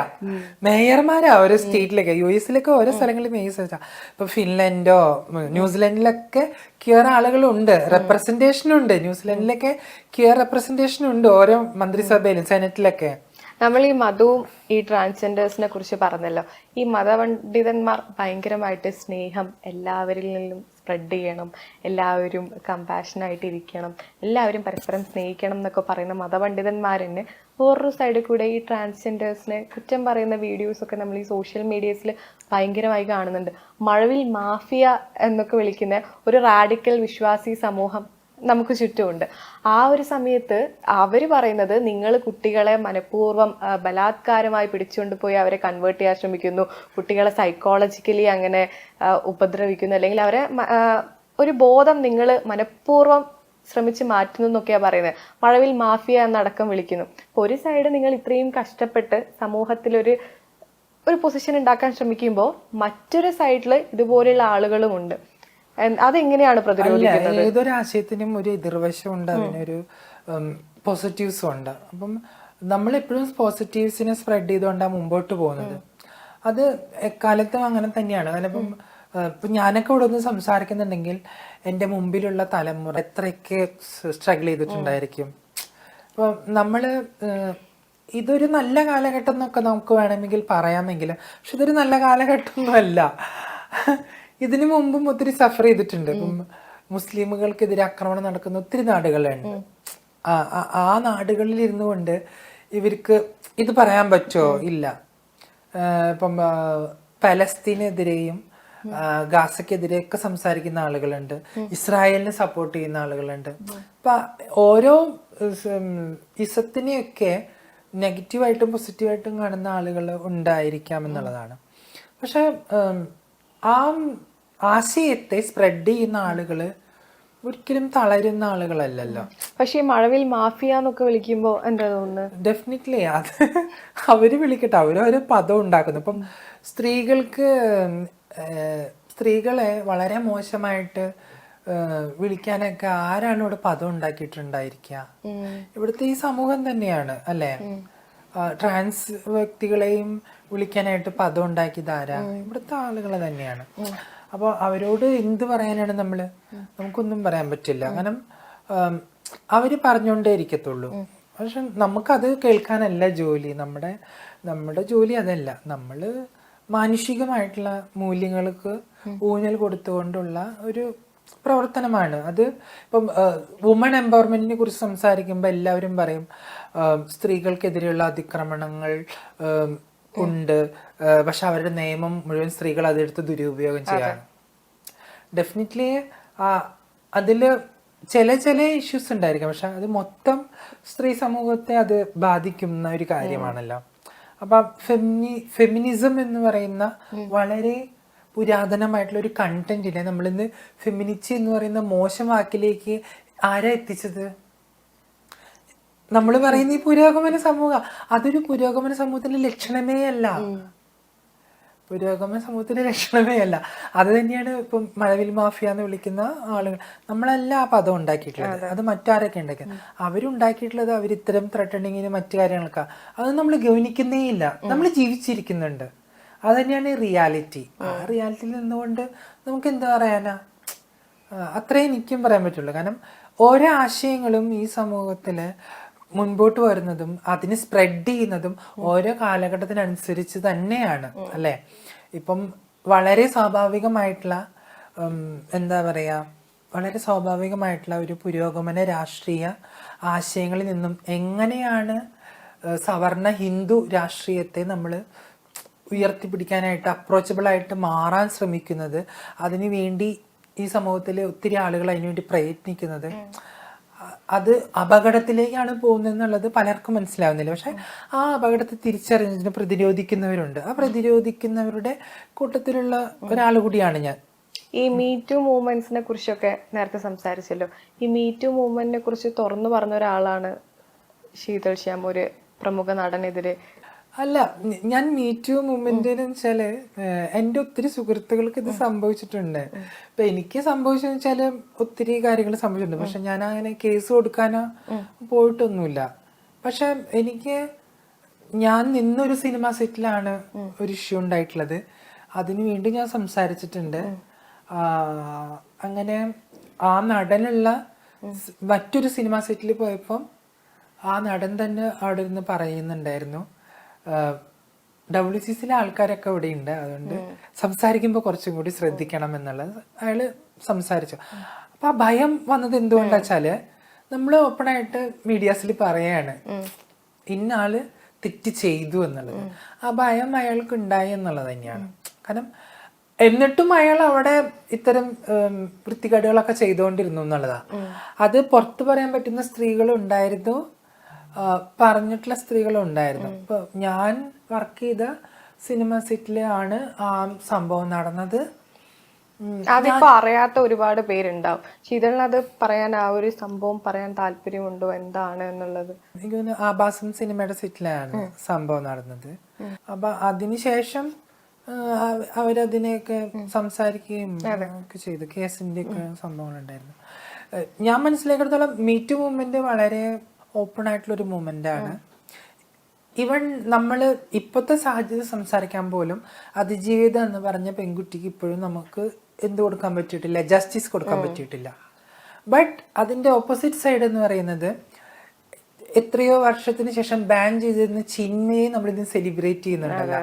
മേയർമാരാ ഓരോ സ്റ്റേറ്റിലൊക്കെ. US ഓരോ സ്ഥലങ്ങളിൽ മേയേഴ്സാ. ഇപ്പൊ ഫിൻലൻഡോ ന്യൂസിലൻഡിലൊക്കെ ക്യൂർ ആളുകളുണ്ട്, റെപ്രസെന്റേഷനുണ്ട്. ന്യൂസിലൻഡിലൊക്കെ ക്യൂർ റെപ്രസെന്റേഷനുണ്ട് ഓരോ മന്ത്രിസഭയിലും സെനറ്റിലൊക്കെ. നമ്മൾ ഈ മതവും ഈ ട്രാൻസ്ജെൻഡേഴ്സിനെ കുറിച്ച് പറഞ്ഞല്ലോ. ഈ മതപണ്ഡിതന്മാർ ഭയങ്കരമായിട്ട് സ്നേഹം എല്ലാവരിൽ നിന്നും സ്പ്രെഡ് ചെയ്യണം, എല്ലാവരും കമ്പാഷനായിട്ട് ഇരിക്കണം, എല്ലാവരും പരസ്പരം സ്നേഹിക്കണം എന്നൊക്കെ പറയുന്ന മതപണ്ഡിതന്മാരെന്നെ വേറൊരു സൈഡിൽ കൂടെ ഈ ട്രാൻസ്ജെൻഡേഴ്സിനെ കുറ്റം പറയുന്ന വീഡിയോസൊക്കെ നമ്മൾ ഈ സോഷ്യൽ മീഡിയസിൽ ഭയങ്കരമായി കാണുന്നുണ്ട്. മഴവിൽ മാഫിയ എന്നൊക്കെ വിളിക്കുന്ന ഒരു റാഡിക്കൽ വിശ്വാസി സമൂഹം നമുക്ക് ചുറ്റുമുണ്ട്. ആ ഒരു സമയത്ത് അവർ പറയുന്നത് നിങ്ങൾ കുട്ടികളെ മനഃപൂർവ്വം ബലാത്കാരമായി പിടിച്ചുകൊണ്ട് പോയി അവരെ കൺവേർട്ട് ചെയ്യാൻ ശ്രമിക്കുന്നു, കുട്ടികളെ സൈക്കോളജിക്കലി അങ്ങനെ ഉപദ്രവിക്കുന്നു, അല്ലെങ്കിൽ അവരെ ഒരു ബോധം നിങ്ങൾ മനഃപൂർവ്വം ശ്രമിച്ച് മാറ്റുന്നു എന്നൊക്കെയാണ് പറയുന്നത്. മഴവിൽ മാഫിയ എന്നടക്കം വിളിക്കുന്നു. അപ്പോൾ ഒരു സൈഡ് നിങ്ങൾ ഇത്രയും കഷ്ടപ്പെട്ട് സമൂഹത്തിലൊരു പൊസിഷൻ ഉണ്ടാക്കാൻ ശ്രമിക്കുമ്പോൾ മറ്റൊരു സൈഡിൽ ഇതുപോലെയുള്ള ആളുകളുമുണ്ട്. അതെങ്ങനെയാണ് പ്രതിരോധിക്കുന്നത്? ഏതൊരു ആശയത്തിനും ഒരു എതിർവശമുണ്ട്, അതിനൊരു പോസിറ്റീവ്സും ഉണ്ട്. അപ്പം നമ്മളെപ്പോഴും പോസിറ്റീവ്സിനെ സ്പ്രെഡ് ചെയ്തുകൊണ്ടാണ് മുമ്പോട്ട് പോകുന്നത്. അത് എക്കാലത്തും അങ്ങനെ തന്നെയാണ്. കാരണം ഇപ്പം ഇപ്പം ഞാനൊക്കെ ഇവിടെ ഒന്ന് സംസാരിക്കുന്നുണ്ടെങ്കിൽ എൻ്റെ മുമ്പിലുള്ള തലമുറ എത്രയൊക്കെ സ്ട്രഗിൾ ചെയ്തിട്ടുണ്ടായിരിക്കും. അപ്പോൾ നമ്മൾ ഇതൊരു നല്ല കാലഘട്ടം എന്നൊക്കെ നമുക്ക് വേണമെങ്കിൽ പറയാമെങ്കിലും പക്ഷെ ഇതൊരു നല്ല കാലഘട്ടമൊന്നുമല്ല. ഇതിനു മുമ്പും ഒത്തിരി സഫർ ചെയ്തിട്ടുണ്ട്. ഇപ്പം മുസ്ലിമുകൾക്കെതിരെ ആക്രമണം നടക്കുന്ന ഒത്തിരി നാടുകളുണ്ട്. ആ നാടുകളിൽ ഇരുന്നു കൊണ്ട് ഇവർക്ക് ഇത് പറയാൻ പറ്റുമോ? ഇല്ല. ഇപ്പം പലസ്തീനെതിരെയും ഗാസക്കെതിരെയൊക്കെ സംസാരിക്കുന്ന ആളുകളുണ്ട്, ഇസ്രായേലിനെ സപ്പോർട്ട് ചെയ്യുന്ന ആളുകളുണ്ട്. അപ്പൊ ഓരോ ഇസത്തിനെയൊക്കെ നെഗറ്റീവായിട്ടും പോസിറ്റീവായിട്ടും കാണുന്ന ആളുകൾ ഉണ്ടായിരിക്കാം എന്നുള്ളതാണ്. പക്ഷെ ആ ആശയത്തെ സ്പ്രെഡ് ചെയ്യുന്ന ആളുകള് ഒരിക്കലും തളരുന്ന ആളുകളല്ലല്ലോ. പക്ഷെ ഈ മഴവിൽ മാഫിയ എന്നൊക്കെ വിളിക്കുമ്പോ എന്താ തോന്നുന്നത്? ഡെഫിനറ്റ്ലി അത് അവര് വിളിക്കട്ടെ, അവരൊരു പദം ഉണ്ടാക്കുന്നു. ഇപ്പം സ്ത്രീകളെ വളരെ മോശമായിട്ട് വിളിക്കാനൊക്കെ ആരാണ് ഇവിടെ പദം ഉണ്ടാക്കിയിട്ടുണ്ടായിരിക്കുക? ഇവിടുത്തെ ഈ സമൂഹം തന്നെയാണ് അല്ലെ. ട്രാൻസ് വ്യക്തികളെയും വിളിക്കാനായിട്ട് പദം ഉണ്ടാക്കിയത് ആരാ? ഇവിടുത്തെ ആളുകൾ തന്നെയാണ്. അപ്പോൾ അവരോട് എന്ത് പറയാനാണ് നമുക്കൊന്നും പറയാൻ പറ്റില്ല. കാരണം അവര് പറഞ്ഞോണ്ടേ ഇരിക്കത്തുള്ളൂ. പക്ഷെ നമുക്കത് കേൾക്കാനല്ല ജോലി. നമ്മുടെ ജോലി അതല്ല. നമ്മള് മാനുഷികമായിട്ടുള്ള മൂല്യങ്ങൾക്ക് ഊന്നൽ കൊടുത്തുകൊണ്ടുള്ള ഒരു പ്രവർത്തനമാണ് അത്. ഇപ്പം വുമൺ എംപവർമെന്റിനെ കുറിച്ച് സംസാരിക്കുമ്പോൾ എല്ലാവരും പറയും സ്ത്രീകൾക്കെതിരെയുള്ള അതിക്രമണങ്ങൾ ഉണ്ട്, പക്ഷെ അവരുടെ നിയമം മുഴുവൻ സ്ത്രീകൾ അതെടുത്ത് ദുരുപയോഗം ചെയ്യാണ്. ഡെഫിനറ്റ്ലി അതില് ചില ഇഷ്യൂസ് ഉണ്ടായിരിക്കും, പക്ഷെ അത് മൊത്തം സ്ത്രീ സമൂഹത്തെ അത് ബാധിക്കുന്ന ഒരു കാര്യമാണല്ലോ. അപ്പൊ ഫെമിനിസം എന്ന് പറയുന്ന വളരെ പുരാതനമായിട്ടുള്ള ഒരു കണ്ടന്റിനെ നമ്മളിന്ന് ഫെമിനിറ്റി എന്ന് പറയുന്ന മോശം വാക്കിലേക്ക് ആരാ എത്തിച്ചത്? നമ്മൾ പറയുന്ന ഈ പുരോഗമന സമൂഹം, അതൊരു പുരോഗമന സമൂഹത്തിന്റെ ലക്ഷണമേ അല്ല. പുരോഗമന സമൂഹത്തിന്റെ ലക്ഷണമേ അല്ല. അത് തന്നെയാണ് ഇപ്പം മഴവിൽ മാഫിയ എന്ന് വിളിക്കുന്ന ആളുകൾ. നമ്മളല്ല ആ പദം ഉണ്ടാക്കിയിട്ടുള്ളത്, അത് മറ്റാരൊക്കെ ഉണ്ടാക്കിയത്. അവരുണ്ടാക്കിയിട്ടുള്ളത് അവരിത്തരം ത്രട്ടണിങ്ങിന് മറ്റു കാര്യങ്ങളൊക്കെ. അത് നമ്മൾ ഗവനിക്കുന്നേ ഇല്ല. നമ്മൾ ജീവിച്ചിരിക്കുന്നുണ്ട്. അത് തന്നെയാണ് റിയാലിറ്റി. ആ റിയാലിറ്റിയിൽ നിന്നുകൊണ്ട് നമുക്ക് എന്താ പറയാനാ? അത്രേ എനിക്കും പറയാൻ പറ്റുള്ളൂ. കാരണം ഓരോ ആശയങ്ങളും ഈ സമൂഹത്തില് മുൻപോട്ട് വരുന്നതും അതിന് സ്പ്രെഡ് ചെയ്യുന്നതും ഓരോ കാലഘട്ടത്തിനനുസരിച്ച് തന്നെയാണ് അല്ലെ. ഇപ്പം വളരെ സ്വാഭാവികമായിട്ടുള്ള വളരെ സ്വാഭാവികമായിട്ടുള്ള ഒരു പുരോഗമന രാഷ്ട്രീയ ആശയങ്ങളിൽ നിന്നും എങ്ങനെയാണ് സവർണ ഹിന്ദു രാഷ്ട്രീയത്തെ നമ്മൾ ഉയർത്തിപ്പിടിക്കാനായിട്ട് അപ്രോച്ചബിൾ ആയിട്ട് മാറാൻ ശ്രമിക്കുന്നത്, അതിനു വേണ്ടി ഈ സമൂഹത്തിലെ ഒത്തിരി ആളുകൾ അതിനുവേണ്ടി പ്രയത്നിക്കുന്നത്, അത് അപകടത്തിലേക്കാണ് പോകുന്നതെന്നുള്ളത് പലർക്കും മനസ്സിലാവുന്നില്ല. പക്ഷെ ആ അപകടത്തെ തിരിച്ചറിഞ്ഞതിന് പ്രതിരോധിക്കുന്നവരുണ്ട്. ആ പ്രതിരോധിക്കുന്നവരുടെ കൂട്ടത്തിലുള്ള ഒരാൾ കൂടിയാണ് ഞാൻ. ഈ മീറ്റു മൂവ്മെന്റ്സിനെ കുറിച്ചൊക്കെ നേരത്തെ സംസാരിച്ചല്ലോ. ഈ മീറ്റു മൂവ്മെന്റിനെ കുറിച്ച് തുറന്നു പറഞ്ഞ ഒരാളാണ് ശീതൾ ശ്യാം, ഒരു പ്രമുഖ നടനെതിരെ. അല്ല, ഞാൻ മീറ്റു മൂവ്മെന്റിന് വെച്ചാല് എൻ്റെ ഒത്തിരി സുഹൃത്തുക്കൾക്ക് ഇത് സംഭവിച്ചിട്ടുണ്ട്. ഇപ്പൊ എനിക്ക് സംഭവിച്ചെന്ന് വെച്ചാല് ഒത്തിരി കാര്യങ്ങൾ സംഭവിച്ചിട്ടുണ്ട്. പക്ഷെ ഞാൻ അങ്ങനെ കേസ് കൊടുക്കാനോ പോയിട്ടൊന്നുമില്ല. പക്ഷെ ഞാൻ നിന്നൊരു സിനിമ സെറ്റിലാണ് ഒരു ഇഷ്യൂ ഉണ്ടായിട്ടുള്ളത്. അതിനു വേണ്ടി ഞാൻ സംസാരിച്ചിട്ടുണ്ട്. അങ്ങനെ ആ നടനുള്ള മറ്റൊരു സിനിമ സെറ്റിൽ പോയപ്പം ആ നടൻ തന്നെ അവിടെ ഇരുന്ന് പറയുന്നുണ്ടായിരുന്നു, WCCയിലെ ആൾക്കാരൊക്കെ ഇവിടെ ഉണ്ട്, അതുകൊണ്ട് സംസാരിക്കുമ്പോൾ കുറച്ചും കൂടി ശ്രദ്ധിക്കണം എന്നുള്ളത് അയാള് സംസാരിച്ചു. അപ്പൊ ആ ഭയം വന്നത് എന്തുകൊണ്ടാ വെച്ചാല് നമ്മൾ ഓപ്പണായിട്ട് മീഡിയാസിൽ പറയാണ് ഇന്ന ആള് തെറ്റ് ചെയ്തു എന്നുള്ളത്. ആ ഭയം അയാൾക്ക് ഉണ്ടായി എന്നുള്ളത് തന്നെയാണ്. കാരണം എന്നിട്ടും അയാൾ അവിടെ ഇത്തരം വൃത്തികേടുകളൊക്കെ ചെയ്തുകൊണ്ടിരുന്നു എന്നുള്ളതാ. അത് പുറത്തു പറയാൻ പറ്റുന്ന സ്ത്രീകളും ഉണ്ടായിരുന്നു, പറഞ്ഞിട്ടുള്ള സ്ത്രീകളും ഉണ്ടായിരുന്നു. ഇപ്പൊ ഞാൻ വർക്ക് ചെയ്ത സിനിമ സെറ്റിലാണ് ആ സംഭവം നടന്നത്. അതിപ്പോ അറിയാത്ത ഒരുപാട് പേരുണ്ടാവും. ശീതളിന് അത് പറയാൻ, ആ ഒരു സംഭവം പറയാൻ താല്പര്യമുണ്ടോ എന്താണ് എന്നുള്ളത്? എനിക്ക് തോന്നുന്നു ആഭാസം സിനിമയുടെ സെറ്റിലാണ് സംഭവം നടന്നത്. അപ്പൊ അതിനുശേഷം അവരതിനെയൊക്കെ സംസാരിക്കുകയും ഒക്കെ ചെയ്തു. കേസിന്റെ ഒക്കെ സംഭവങ്ങളുണ്ടായിരുന്നു. ഞാൻ മനസ്സിലാക്കിയിടത്തോളം മീറ്റു മൂവ്മെന്റ് വളരെ ഓപ്പൺ ആയിട്ടുള്ള ഒരു മൂവ്മെന്റ് ആണ്. ഈവൻ നമ്മൾ ഇപ്പോഴത്തെ സാഹചര്യം സംസാരിക്കാൻ പോലും അതിജീവിതം എന്ന് പറഞ്ഞ പെൺകുട്ടിക്ക് ഇപ്പോഴും നമുക്ക് എന്ത് കൊടുക്കാൻ പറ്റിയിട്ടില്ല, ജസ്റ്റിസ് കൊടുക്കാൻ പറ്റിയിട്ടില്ല. ബട്ട് അതിൻ്റെ ഓപ്പോസിറ്റ് സൈഡ് എന്ന് പറയുന്നത് എത്രയോ വർഷത്തിന് ശേഷം ബാൻ ചെയ്തിരുന്ന ചിന്മയെ നമ്മളിന്ന് സെലിബ്രേറ്റ് ചെയ്യുന്നുണ്ടല്ലോ.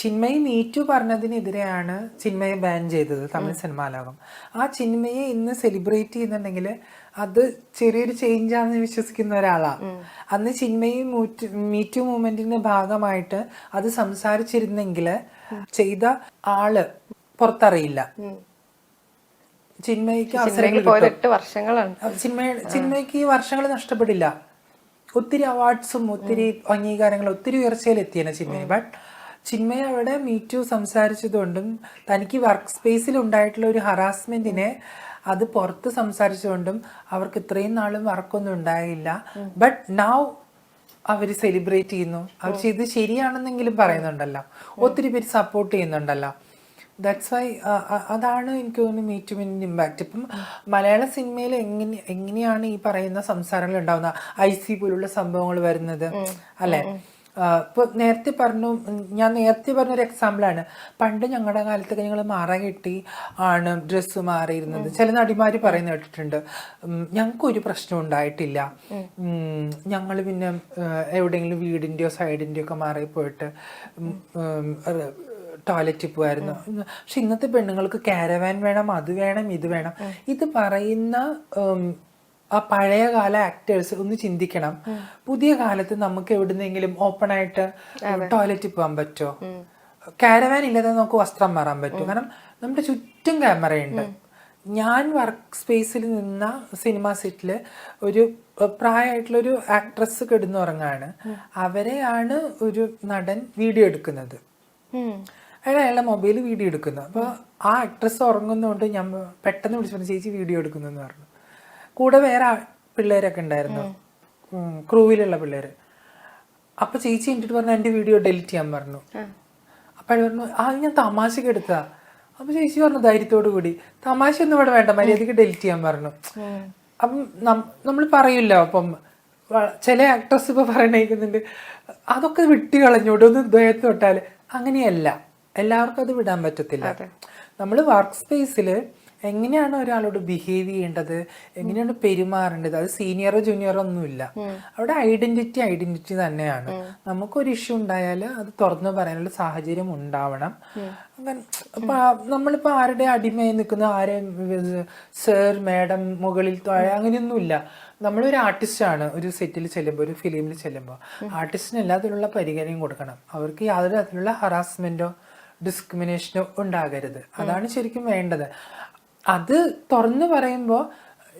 ചിന്മയി മീറ്റു പറഞ്ഞതിനെതിരെയാണ് ചിന്മയെ ബാൻ ചെയ്തത് തമിഴ് സിനിമാ ലോകം. ആ ചിന്മയെ ഇന്ന് സെലിബ്രേറ്റ് ചെയ്യുന്നുണ്ടെങ്കിൽ അത് ചെറിയൊരു ചേഞ്ച് ആണെന്ന് വിശ്വസിക്കുന്ന ഒരാളാ. അന്ന് ചിന്മയി മീറ്റു മൂവ്മെന്റിന്റെ ഭാഗമായിട്ട് അത് സംസാരിച്ചിരുന്നെങ്കിൽ ചെയ്ത ആള് പുറത്തറിയില്ല. ചിന്മയ്ക്ക് അവസരങ്ങൾ ചിന്മയ്ക്ക് ഈ വർഷങ്ങൾ നഷ്ടപ്പെടില്ല. ഒത്തിരി അവാർഡ്സും ഒത്തിരി അംഗീകാരങ്ങളും ഒത്തിരി ഉയർച്ചയിലെത്തിയാണ് ചിന്മയെ. ബട്ട് ചിന്മയ അവിടെ മീറ്റു സംസാരിച്ചതുകൊണ്ടും തനിക്ക് വർക്ക് സ്പേസിൽ ഉണ്ടായിട്ടുള്ള ഒരു ഹറാസ്മെന്റിനെ അത് പുറത്ത് സംസാരിച്ചുകൊണ്ടും അവർക്ക് ഇത്രയും നാളും വർക്കൊന്നും ഉണ്ടായില്ല. ബട്ട് നൗ അവര് സെലിബ്രേറ്റ് ചെയ്യുന്നു. അവർ ചെയ്ത് ശരിയാണെന്നെങ്കിലും പറയുന്നുണ്ടല്ലോ, ഒത്തിരി പേര് സപ്പോർട്ട് ചെയ്യുന്നുണ്ടല്ലോ. ദാറ്റ്സ് വൈ അതാണ് എനിക്ക് തോന്നുന്നു മീറ്റുവിൻ്റെ ഇമ്പാക്റ്റ്. ഇപ്പം മലയാള സിനിമയിൽ എങ്ങനെയാണ് ഈ പറയുന്ന സംസാരങ്ങൾ ഉണ്ടാവുന്നത്, IC പോലുള്ള സംഭവങ്ങൾ വരുന്നത് അല്ലെ. ഇപ്പൊ ഞാൻ നേരത്തെ പറഞ്ഞൊരു എക്സാമ്പിളാണ്. പണ്ട് ഞങ്ങളുടെ കാലത്തൊക്കെ ഞങ്ങൾ മറ കെട്ടി ആണ് ഡ്രസ്സ് മാറിയിരുന്നത്. ചില നടിമാര് പറയുന്ന കേട്ടിട്ടുണ്ട്, ഞങ്ങൾക്കൊരു പ്രശ്നം ഉണ്ടായിട്ടില്ല, ഞങ്ങൾ പിന്നെ എവിടെയെങ്കിലും വീടിന്റെയോ സൈഡിന്റെയോ ഒക്കെ മാറി പോയിട്ട് ടോയ്ലറ്റിൽ പോയായിരുന്നു. പക്ഷെ ഇന്നത്തെ പെണ്ണുങ്ങൾക്ക് കാരവാൻ വേണം, അത് വേണം, ഇത് വേണം. ഇത് പറയുന്ന ആ പഴയകാല ആക്ടേഴ്സ് ഒന്ന് ചിന്തിക്കണം. പുതിയ കാലത്ത് നമുക്ക് എവിടുന്നെങ്കിലും ഓപ്പൺ ആയിട്ട് ടോയ്ലറ്റിൽ പോകാൻ പറ്റുമോ? കാരവാൻ ഇല്ലാതെ നമുക്ക് വസ്ത്രം മാറാൻ പറ്റും. കാരണം നമ്മുടെ ചുറ്റും ക്യാമറയുണ്ട്. ഞാൻ വർക്ക് സ്പേസിൽ നിന്ന സിനിമ സെറ്റില് ഒരു പ്രായമായിട്ടുള്ളൊരു ആക്ട്രസ് കിടന്നുറങ്ങാണ്. അവരെയാണ് ഒരു നടൻ വീഡിയോ എടുക്കുന്നത്. അയാളുടെ മൊബൈൽ വീഡിയോ എടുക്കുന്നത്. അപ്പോൾ ആ ആക്ട്രസ് ഉറങ്ങുന്നതുകൊണ്ട് ഞാൻ പെട്ടെന്ന് വിളിച്ചു ചേച്ചി വീഡിയോ എടുക്കുന്നു എന്ന് പറഞ്ഞു. കൂടെ വേറെ പിള്ളേരൊക്കെ ഉണ്ടായിരുന്നു, ക്രൂവിലുള്ള പിള്ളേര്. അപ്പൊ ചേച്ചി എന്നിട്ട് പറഞ്ഞു എന്റെ വീഡിയോ ഡെലിറ്റ് ചെയ്യാൻ പറഞ്ഞു. അപ്പൊ അയാൾ പറഞ്ഞു ഞാൻ തമാശക്ക് എടുത്താ. അപ്പൊ ചേച്ചി പറഞ്ഞു ധൈര്യത്തോടു കൂടി തമാശ ഒന്നും ഇവിടെ വേണ്ട, മര്യാദക്ക് ഡെലിറ്റ് ചെയ്യാൻ പറഞ്ഞു. അപ്പം നമ്മൾ പറയില്ലോ, അപ്പം ചില ആക്ട്രസ് ഇപ്പൊ പറയണേക്കുന്നുണ്ട് അതൊക്കെ വിട്ടി കളഞ്ഞോട്ട് ഒന്ന് ദ്വയത്ത് തൊട്ടാല്. അങ്ങനെയല്ല, എല്ലാവർക്കും അത് വിടാൻ പറ്റത്തില്ല. നമ്മൾ വർക്ക് സ്പേസിൽ എങ്ങനെയാണ് ഒരാളോട് ബിഹേവ് ചെയ്യേണ്ടത്, എങ്ങനെയാണ് പെരുമാറേണ്ടത്, അത് സീനിയറോ ജൂനിയറോ ഒന്നുമില്ല. അവിടെ ഐഡന്റിറ്റി തന്നെയാണ്. നമുക്കൊരു ഇഷ്യൂ ഉണ്ടായാൽ അത് തുറന്നു പറയാനുള്ള സാഹചര്യം ഉണ്ടാവണം. അങ്ങനെ നമ്മളിപ്പോ ആരുടെ അടിമയായി നിൽക്കുന്ന, ആരെ സർ മാഡം മുകളിൽ താഴെ അങ്ങനെയൊന്നുമില്ല. നമ്മളൊരു ആർട്ടിസ്റ്റാണ്. ഒരു സെറ്റിൽ ചെല്ലുമ്പോൾ, ഒരു ഫിലിമിൽ ചെല്ലുമ്പോൾ ആർട്ടിസ്റ്റിന് എല്ലാത്തിലുള്ള പരിഗണനയും കൊടുക്കണം. അവർക്ക് യാതൊരു തരത്തിലുള്ള ഹറാസ്മെന്റോ ഡിസ്ക്രിമിനേഷനോ ഉണ്ടാകരുത്. അതാണ് ശരിക്കും വേണ്ടത്. അത് തുറന്നു പറയുമ്പോ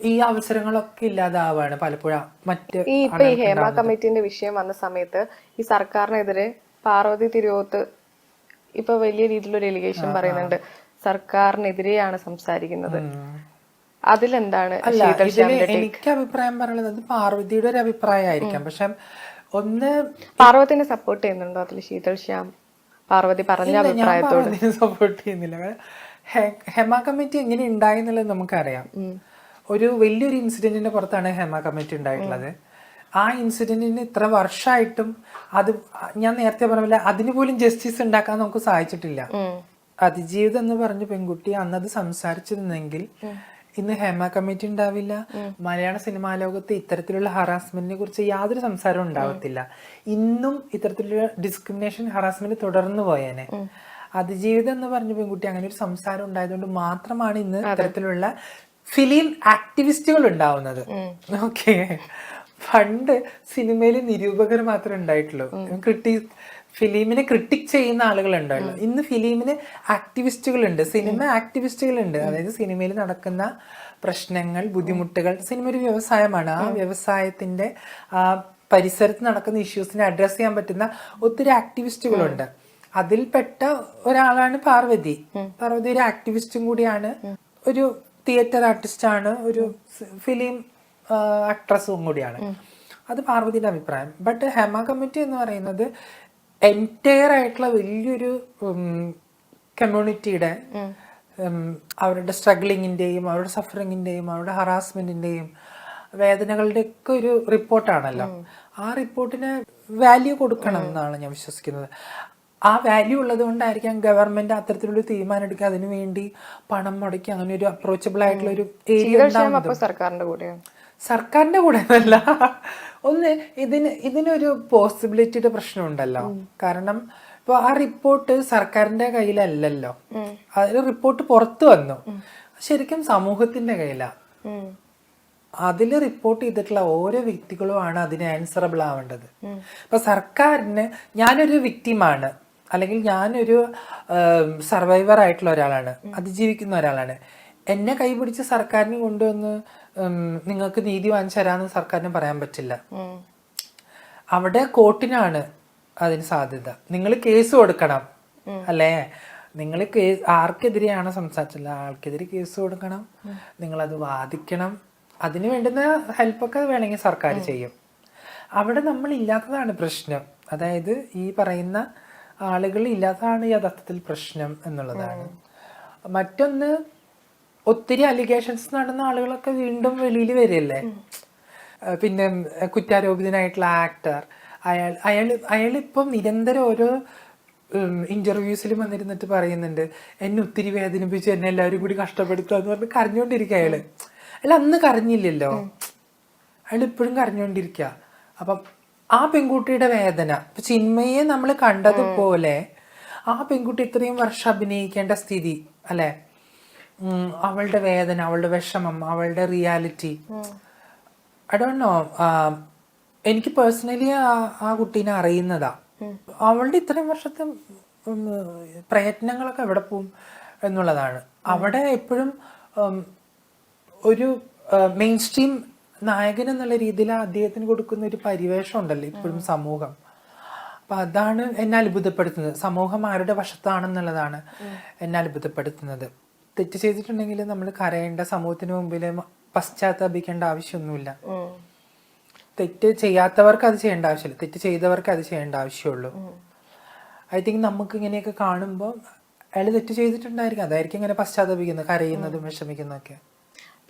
ഈ അവസരങ്ങളൊക്കെ ഇല്ലാതാവാണ് പലപ്പോഴും. ഈ ഹേമ കമ്മിറ്റിന്റെ വിഷയം വന്ന സമയത്ത് ഈ സർക്കാരിനെതിരെ പാർവതി തിരുവോത്ത് ഇപ്പൊ വലിയ രീതിയിലൊരു എലിഗേഷൻ പറയുന്നുണ്ട്, സർക്കാരിനെതിരെയാണ് സംസാരിക്കുന്നത്. അതിലെന്താണ് എനിക്ക് അഭിപ്രായം പറയുന്നത്? അത് പാർവതിയുടെ ഒരു അഭിപ്രായമായിരിക്കാം. പക്ഷെ ഒന്ന് പാർവതിനെ സപ്പോർട്ട് ചെയ്യുന്നുണ്ടോ അതിൽ ശീതൾ ശ്യാം? പാർവതി പറഞ്ഞ അഭിപ്രായത്തോട് സപ്പോർട്ട് ചെയ്യുന്നില്ല. ഹേമ കമ്മിറ്റി എങ്ങനെ ഉണ്ടായി എന്നുള്ളത് നമുക്കറിയാം. ഒരു വലിയൊരു ഇൻസിഡന്റിന്റെ പുറത്താണ് ഹേമ കമ്മിറ്റി ഉണ്ടായിട്ടുള്ളത്. ആ ഇൻസിഡന്റിന് ഇത്ര വർഷമായിട്ടും അത് ഞാൻ നേരത്തെ പറഞ്ഞില്ല, അതിന് പോലും ജസ്റ്റിസ് ഉണ്ടാക്കാൻ നമുക്ക് സാധിച്ചിട്ടില്ല. അതിജീവിതം എന്ന് പറഞ്ഞ പെൺകുട്ടി അന്നത് സംസാരിച്ചിരുന്നെങ്കിൽ ഇന്ന് ഹേമ കമ്മിറ്റി ഉണ്ടാവില്ല. മലയാള സിനിമാ ലോകത്ത് ഇത്തരത്തിലുള്ള ഹറാസ്മെന്റിനെ കുറിച്ച് യാതൊരു സംസാരവും ഉണ്ടാവത്തില്ല. ഇന്നും ഇത്തരത്തിലുള്ള ഡിസ്ക്രിമിനേഷൻ ഹറാസ്മെന്റ് തുടർന്നു പോയേനെ. അതിജീവിതം എന്ന് പറഞ്ഞ പെൺകുട്ടി അങ്ങനെ ഒരു സംസാരം ഉണ്ടായതുകൊണ്ട് മാത്രമാണ് ഇന്ന് ഇത്തരത്തിലുള്ള ഫിലിം ആക്ടിവിസ്റ്റുകൾ ഉണ്ടാവുന്നത്. ഓക്കെ, പണ്ട് സിനിമയിൽ നിരൂപകർ മാത്രമേ ഉണ്ടായിട്ടുള്ളൂ, ഫിലിമിനെ ക്രിട്ടിക് ചെയ്യുന്ന ആളുകൾ ഉണ്ടാവുള്ളൂ. ഇന്ന് ഫിലിമിന് ആക്ടിവിസ്റ്റുകളുണ്ട്, സിനിമ ആക്ടിവിസ്റ്റുകളുണ്ട്. അതായത് സിനിമയിൽ നടക്കുന്ന പ്രശ്നങ്ങൾ, ബുദ്ധിമുട്ടുകൾ, സിനിമ ഒരു വ്യവസായമാണ്. ആ വ്യവസായത്തിന്റെ പരിസരത്ത് നടക്കുന്ന ഇഷ്യൂസിനെ അഡ്രസ് ചെയ്യാൻ പറ്റുന്ന ഒത്തിരി ആക്ടിവിസ്റ്റുകളുണ്ട്. അതിൽപ്പെട്ട ഒരാളാണ് പാർവതി. പാർവതി ഒരു ആക്ടിവിസ്റ്റും കൂടിയാണ്, ഒരു തിയേറ്റർ ആർട്ടിസ്റ്റ് ആണ്, ഒരു ഫിലിം ആക്ട്രസും കൂടിയാണ്. അത് പാർവതിയുടെ അഭിപ്രായം. ബട്ട് ഹേമ കമ്മിറ്റി എന്ന് പറയുന്നത് എൻറ്റയർ ആയിട്ടുള്ള വലിയൊരു കമ്മ്യൂണിറ്റിയുടെ അവരുടെ സ്ട്രഗ്ലിങ്ങിന്റെയും അവരുടെ സഫറിങ്ങിന്റെയും അവരുടെ ഹറാസ്മെന്റിന്റെയും വേദനകളുടെ ഒക്കെ ഒരു റിപ്പോർട്ടാണല്ലോ. ആ റിപ്പോർട്ടിന് വാല്യൂ കൊടുക്കണം എന്നാണ് ഞാൻ വിശ്വസിക്കുന്നത്. ആ വാല്യൂ ഉള്ളത് കൊണ്ടായിരിക്കാം ഗവൺമെന്റ് അത്തരത്തിലുള്ള തീരുമാനം എടുക്കുക, അതിനു വേണ്ടി പണം മുടക്കി അങ്ങനെ ഒരു അപ്രോച്ചബിൾ ആയിട്ടുള്ള ഒരു ഏരിയ സർക്കാരിന്റെ കൂടെയാണ്. സർക്കാരിന്റെ കൂടെ എന്നല്ല, ഒന്ന് ഇതിനൊരു പോസിബിലിറ്റിയുടെ പ്രശ്നമുണ്ടല്ലോ. കാരണം ഇപ്പൊ ആ റിപ്പോർട്ട് സർക്കാരിന്റെ കയ്യിലല്ലല്ലോ, ആ റിപ്പോർട്ട് പുറത്തു വന്നു, ശരിക്കും സമൂഹത്തിന്റെ കയ്യിലാണ്. അതിൽ റിപ്പോർട്ട് ചെയ്തിട്ടുള്ള ഓരോ വ്യക്തികളുമാണ് അതിന് ആൻസറബിൾ ആവേണ്ടത്. ഇപ്പൊ സർക്കാരിന് ഞാനൊരു വിക്ടിമാണ്, അല്ലെങ്കിൽ ഞാനൊരു സർവൈവർ ആയിട്ടുള്ള ഒരാളാണ്, അതിജീവിക്കുന്ന ഒരാളാണ്, എന്നെ കൈപിടിച്ച് സർക്കാരിന് കൊണ്ടുവന്ന് നിങ്ങൾക്ക് നീതി വാങ്ങിച്ചു തരാമെന്ന് സർക്കാരിന് പറയാൻ പറ്റില്ല. അവിടെ കോർട്ടിനാണ് അതിന് സാധ്യത. നിങ്ങൾ കേസ് കൊടുക്കണം, അല്ലേ? നിങ്ങൾ ആർക്കെതിരെയാണോ സംസാരിച്ചില്ല ആൾക്കെതിരെ കേസ് കൊടുക്കണം, നിങ്ങളത് വാദിക്കണം, അതിന് വേണ്ടുന്ന ഹെൽപ്പൊക്കെ വേണമെങ്കിൽ സർക്കാർ ചെയ്യും. അവിടെ നമ്മൾ ഇല്ലാത്തതാണ് പ്രശ്നം, അതായത് ഈ പറയുന്ന ആളുകൾ ഇല്ലാത്തതാണ് യഥാർത്ഥത്തിൽ പ്രശ്നം എന്നുള്ളതാണ്. മറ്റൊന്ന്, ഒത്തിരി അലിഗേഷൻസ് നടന്ന ആളുകളൊക്കെ വീണ്ടും വെളിയിൽ വരികയല്ലേ. പിന്നെ കുറ്റാരോപിതനായിട്ടുള്ള ആക്ടർ, അയാളിപ്പം നിരന്തരം ഓരോ ഇന്റർവ്യൂസിലും വന്നിരുന്നിട്ട് പറയുന്നുണ്ട്, എന്നെ ഒത്തിരി വേദനിപ്പിച്ചു, എന്നെ എല്ലാവരും കൂടി കഷ്ടപ്പെടുത്തുക എന്ന് പറഞ്ഞ് കരഞ്ഞുകൊണ്ടിരിക്കുക അയാള്. അല്ല, അന്ന് കരഞ്ഞില്ലല്ലോ, അയാൾ ഇപ്പോഴും കരഞ്ഞുകൊണ്ടിരിക്കുക. അപ്പം ആ പെൺകുട്ടിയുടെ വേദന, ഇപ്പൊ ചിന്മയെ നമ്മൾ കണ്ടതുപോലെ ആ പെൺകുട്ടി ഇത്രയും വർഷം അഭിനയിക്കേണ്ട സ്ഥിതി അല്ലെ, അവളുടെ വേദന, അവളുടെ വിഷമം, അവളുടെ റിയാലിറ്റി, ഐ ഡോണ്ട് നോ. എനിക്ക് പേഴ്സണലി ആ കുട്ടീനെ അറിയുന്നതാ. അവളുടെ ഇത്രയും വർഷത്തെ പ്രയത്നങ്ങളൊക്കെ എവിടെ പോവും എന്നുള്ളതാണ്. അവിടെ എപ്പോഴും ഒരു മെയിൻ സ്ട്രീം നായകൻ എന്നുള്ള രീതിയിൽ അദ്ദേഹത്തിന് കൊടുക്കുന്ന ഒരു പരിവേഷം ഉണ്ടല്ലോ ഇപ്പോഴും സമൂഹം. അപ്പൊ അതാണ് എന്നെ അത്ഭുതപ്പെടുത്തുന്നത്. സമൂഹം ആരുടെ വശത്താണെന്നുള്ളതാണ് എന്നെ അത്ഭുതപ്പെടുത്തുന്നത്. തെറ്റ് ചെയ്തിട്ടുണ്ടെങ്കിൽ നമ്മൾ കരയേണ്ട, സമൂഹത്തിന് മുമ്പിൽ പശ്ചാത്താപിക്കേണ്ട ആവശ്യമൊന്നുമില്ല. തെറ്റ് ചെയ്യാത്തവർക്ക് അത് ചെയ്യേണ്ട ആവശ്യമില്ല, തെറ്റ് ചെയ്തവർക്ക് അത് ചെയ്യേണ്ട ആവശ്യമുള്ളൂ. ഐ തിങ്ക് നമുക്ക് ഇങ്ങനെയൊക്കെ കാണുമ്പോൾ അയാൾ തെറ്റ് ചെയ്തിട്ടുണ്ടായിരിക്കും, അതായിരിക്കും ഇങ്ങനെ പശ്ചാത്തപിക്കുന്നത്, കരയുന്നതും വിഷമിക്കുന്നതൊക്കെ.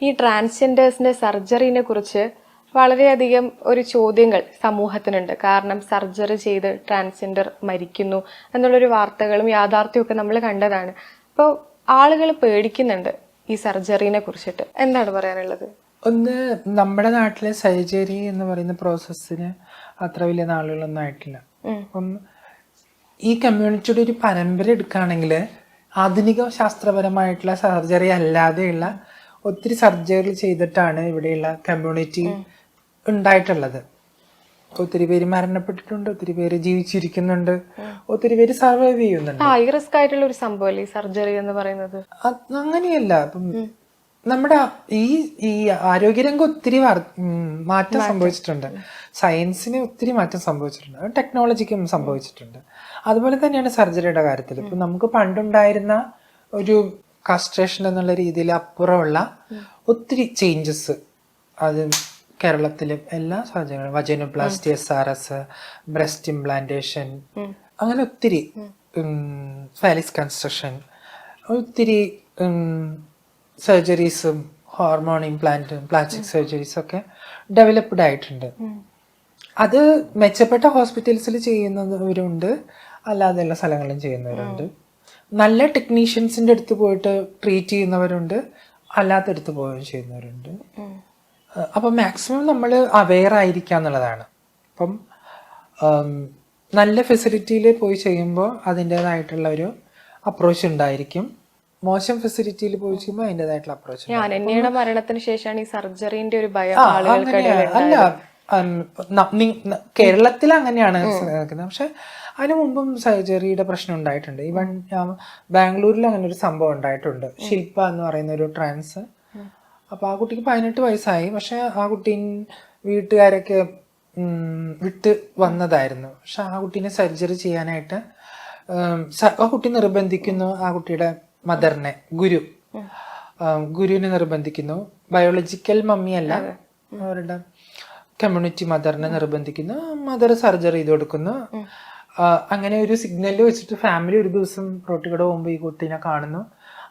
ഈ ട്രാൻസ്ജെൻഡേഴ്സിന്റെ സർജറിനെ കുറിച്ച് വളരെയധികം ഒരു ചോദ്യങ്ങൾ സമൂഹത്തിനുണ്ട്. കാരണം സർജറി ചെയ്ത് ട്രാൻസ്ജെൻഡർ മരിക്കുന്നു എന്നുള്ളൊരു വാർത്തകളും യാഥാർത്ഥ്യമൊക്കെ നമ്മൾ കണ്ടതാണ്. അപ്പോൾ ആളുകൾ പേടിക്കുന്നുണ്ട് ഈ സർജറിനെ കുറിച്ചിട്ട്. എന്താണ് പറയാനുള്ളത്? ഒന്ന്, നമ്മുടെ നാട്ടിലെ സർജറി എന്ന് പറയുന്ന പ്രോസസ്സിന് അത്ര വലിയ നാളുകളൊന്നും ആയിട്ടില്ല. അപ്പം ഈ കമ്മ്യൂണിറ്റിയുടെ ഒരു പരമ്പര എടുക്കുകയാണെങ്കിൽ ആധുനിക ശാസ്ത്രപരമായിട്ടുള്ള സർജറി അല്ലാതെയുള്ള ഒത്തിരി സർജറി ചെയ്തിട്ടാണ് ഇവിടെയുള്ള കമ്മ്യൂണിറ്റി ഉണ്ടായിട്ടുള്ളത്. ഒത്തിരി പേര് മരണപ്പെട്ടിട്ടുണ്ട്, ഒത്തിരി പേര് ജീവിച്ചിരിക്കുന്നുണ്ട്, ഒത്തിരി പേര് സർവൈവ് ചെയ്യുന്നുണ്ട്. ഹൈ റിസ്ക് ആയിട്ടുള്ള ഒരു സംഭവമല്ലേ സർജറി എന്ന് പറയുന്നത്? അങ്ങനെയല്ല. അപ്പം നമ്മുടെ ഈ ആരോഗ്യരംഗം ഒത്തിരി മാറ്റം സംഭവിച്ചിട്ടുണ്ട്, സയൻസിന് ഒത്തിരി മാറ്റം സംഭവിച്ചിട്ടുണ്ട്, ടെക്നോളജിക്കും സംഭവിച്ചിട്ടുണ്ട്. അതുപോലെ തന്നെയാണ് സർജറിയുടെ കാര്യത്തിൽ. ഇപ്പൊ നമുക്ക് പണ്ടുണ്ടായിരുന്ന ഒരു കാസ്ട്രേഷൻ എന്നുള്ള രീതിയിൽ അപ്പുറമുള്ള ഒത്തിരി ചേഞ്ചസ് അത് കേരളത്തിലും എല്ലാ സർജറികളും, വജൈനോപ്ലാസ്റ്റി, SRS, ബ്രസ്റ്റ് ഇംപ്ലാന്റേഷൻ, അങ്ങനെ ഒത്തിരി ഫാലിസ് കൺസ്ട്രക്ഷൻ, ഒത്തിരി സർജറീസും ഹോർമോൺ പ്ലാസ്റ്റിക് സർജറീസും ഒക്കെ ഡെവലപ്ഡ് ആയിട്ടുണ്ട്. അത് മെച്ചപ്പെട്ട ഹോസ്പിറ്റൽസിൽ ചെയ്യുന്നവരുണ്ട്, അല്ലാതെയുള്ള സ്ഥലങ്ങളിലും ചെയ്യുന്നവരുണ്ട്. നല്ല ടെക്നീഷ്യൻസിന്റെ അടുത്ത് പോയിട്ട് ട്രീറ്റ് ചെയ്യുന്നവരുണ്ട്, അല്ലാത്തടുത്ത് പോവുകയും ചെയ്യുന്നവരുണ്ട്. അപ്പം മാക്സിമം നമ്മൾ അവെയർ ആയിരിക്കുക എന്നുള്ളതാണ്. അപ്പം നല്ല ഫെസിലിറ്റിയിൽ പോയി ചെയ്യുമ്പോൾ അതിൻ്റെതായിട്ടുള്ള ഒരു അപ്രോച്ച് ഉണ്ടായിരിക്കും, മോശം ഫെസിലിറ്റിയിൽ പോയി ചെയ്യുമ്പോൾ അതിൻ്റെതായിട്ടുള്ള അപ്രോച്ച്. അനന്യയുടെ മരണത്തിന് ശേഷമാണ് ഈ സർജറിന്റെ ഒരു ഭയം. അല്ല, കേരളത്തിൽ അങ്ങനെയാണ് നടക്കുന്നത്. പക്ഷെ അതിനു മുമ്പും സർജറിയുടെ പ്രശ്നം ഉണ്ടായിട്ടുണ്ട്. ഈവൻ ബാംഗ്ലൂരിൽ അങ്ങനെ ഒരു സംഭവം ഉണ്ടായിട്ടുണ്ട്. ശില്പ എന്ന് പറയുന്ന ഒരു ട്രാൻസ്. അപ്പൊ ആ കുട്ടിക്ക് 18 വയസ്സായി. പക്ഷെ ആ കുട്ടി വീട്ടുകാരൊക്കെ വിട്ട് വന്നതായിരുന്നു. പക്ഷെ ആ കുട്ടീനെ സർജറി ചെയ്യാനായിട്ട് ആ കുട്ടി നിർബന്ധിക്കുന്നു. ആ കുട്ടിയുടെ മദറിനെ, ഗുരുവിനെ നിർബന്ധിക്കുന്നു. ബയോളജിക്കൽ മമ്മി അല്ല, അവരുടെ കമ്മ്യൂണിറ്റി മദറിനെ നിർബന്ധിക്കുന്നു. മദർ സർജറി ചെയ്ത് കൊടുക്കുന്നു. അങ്ങനെ ഒരു സിഗ്നല് വെച്ചിട്ട് ഫാമിലി ഒരു ദിവസം റോട്ടിലൂടെ പോകുമ്പോൾ ഈ കുട്ടീനെ കാണുന്നു.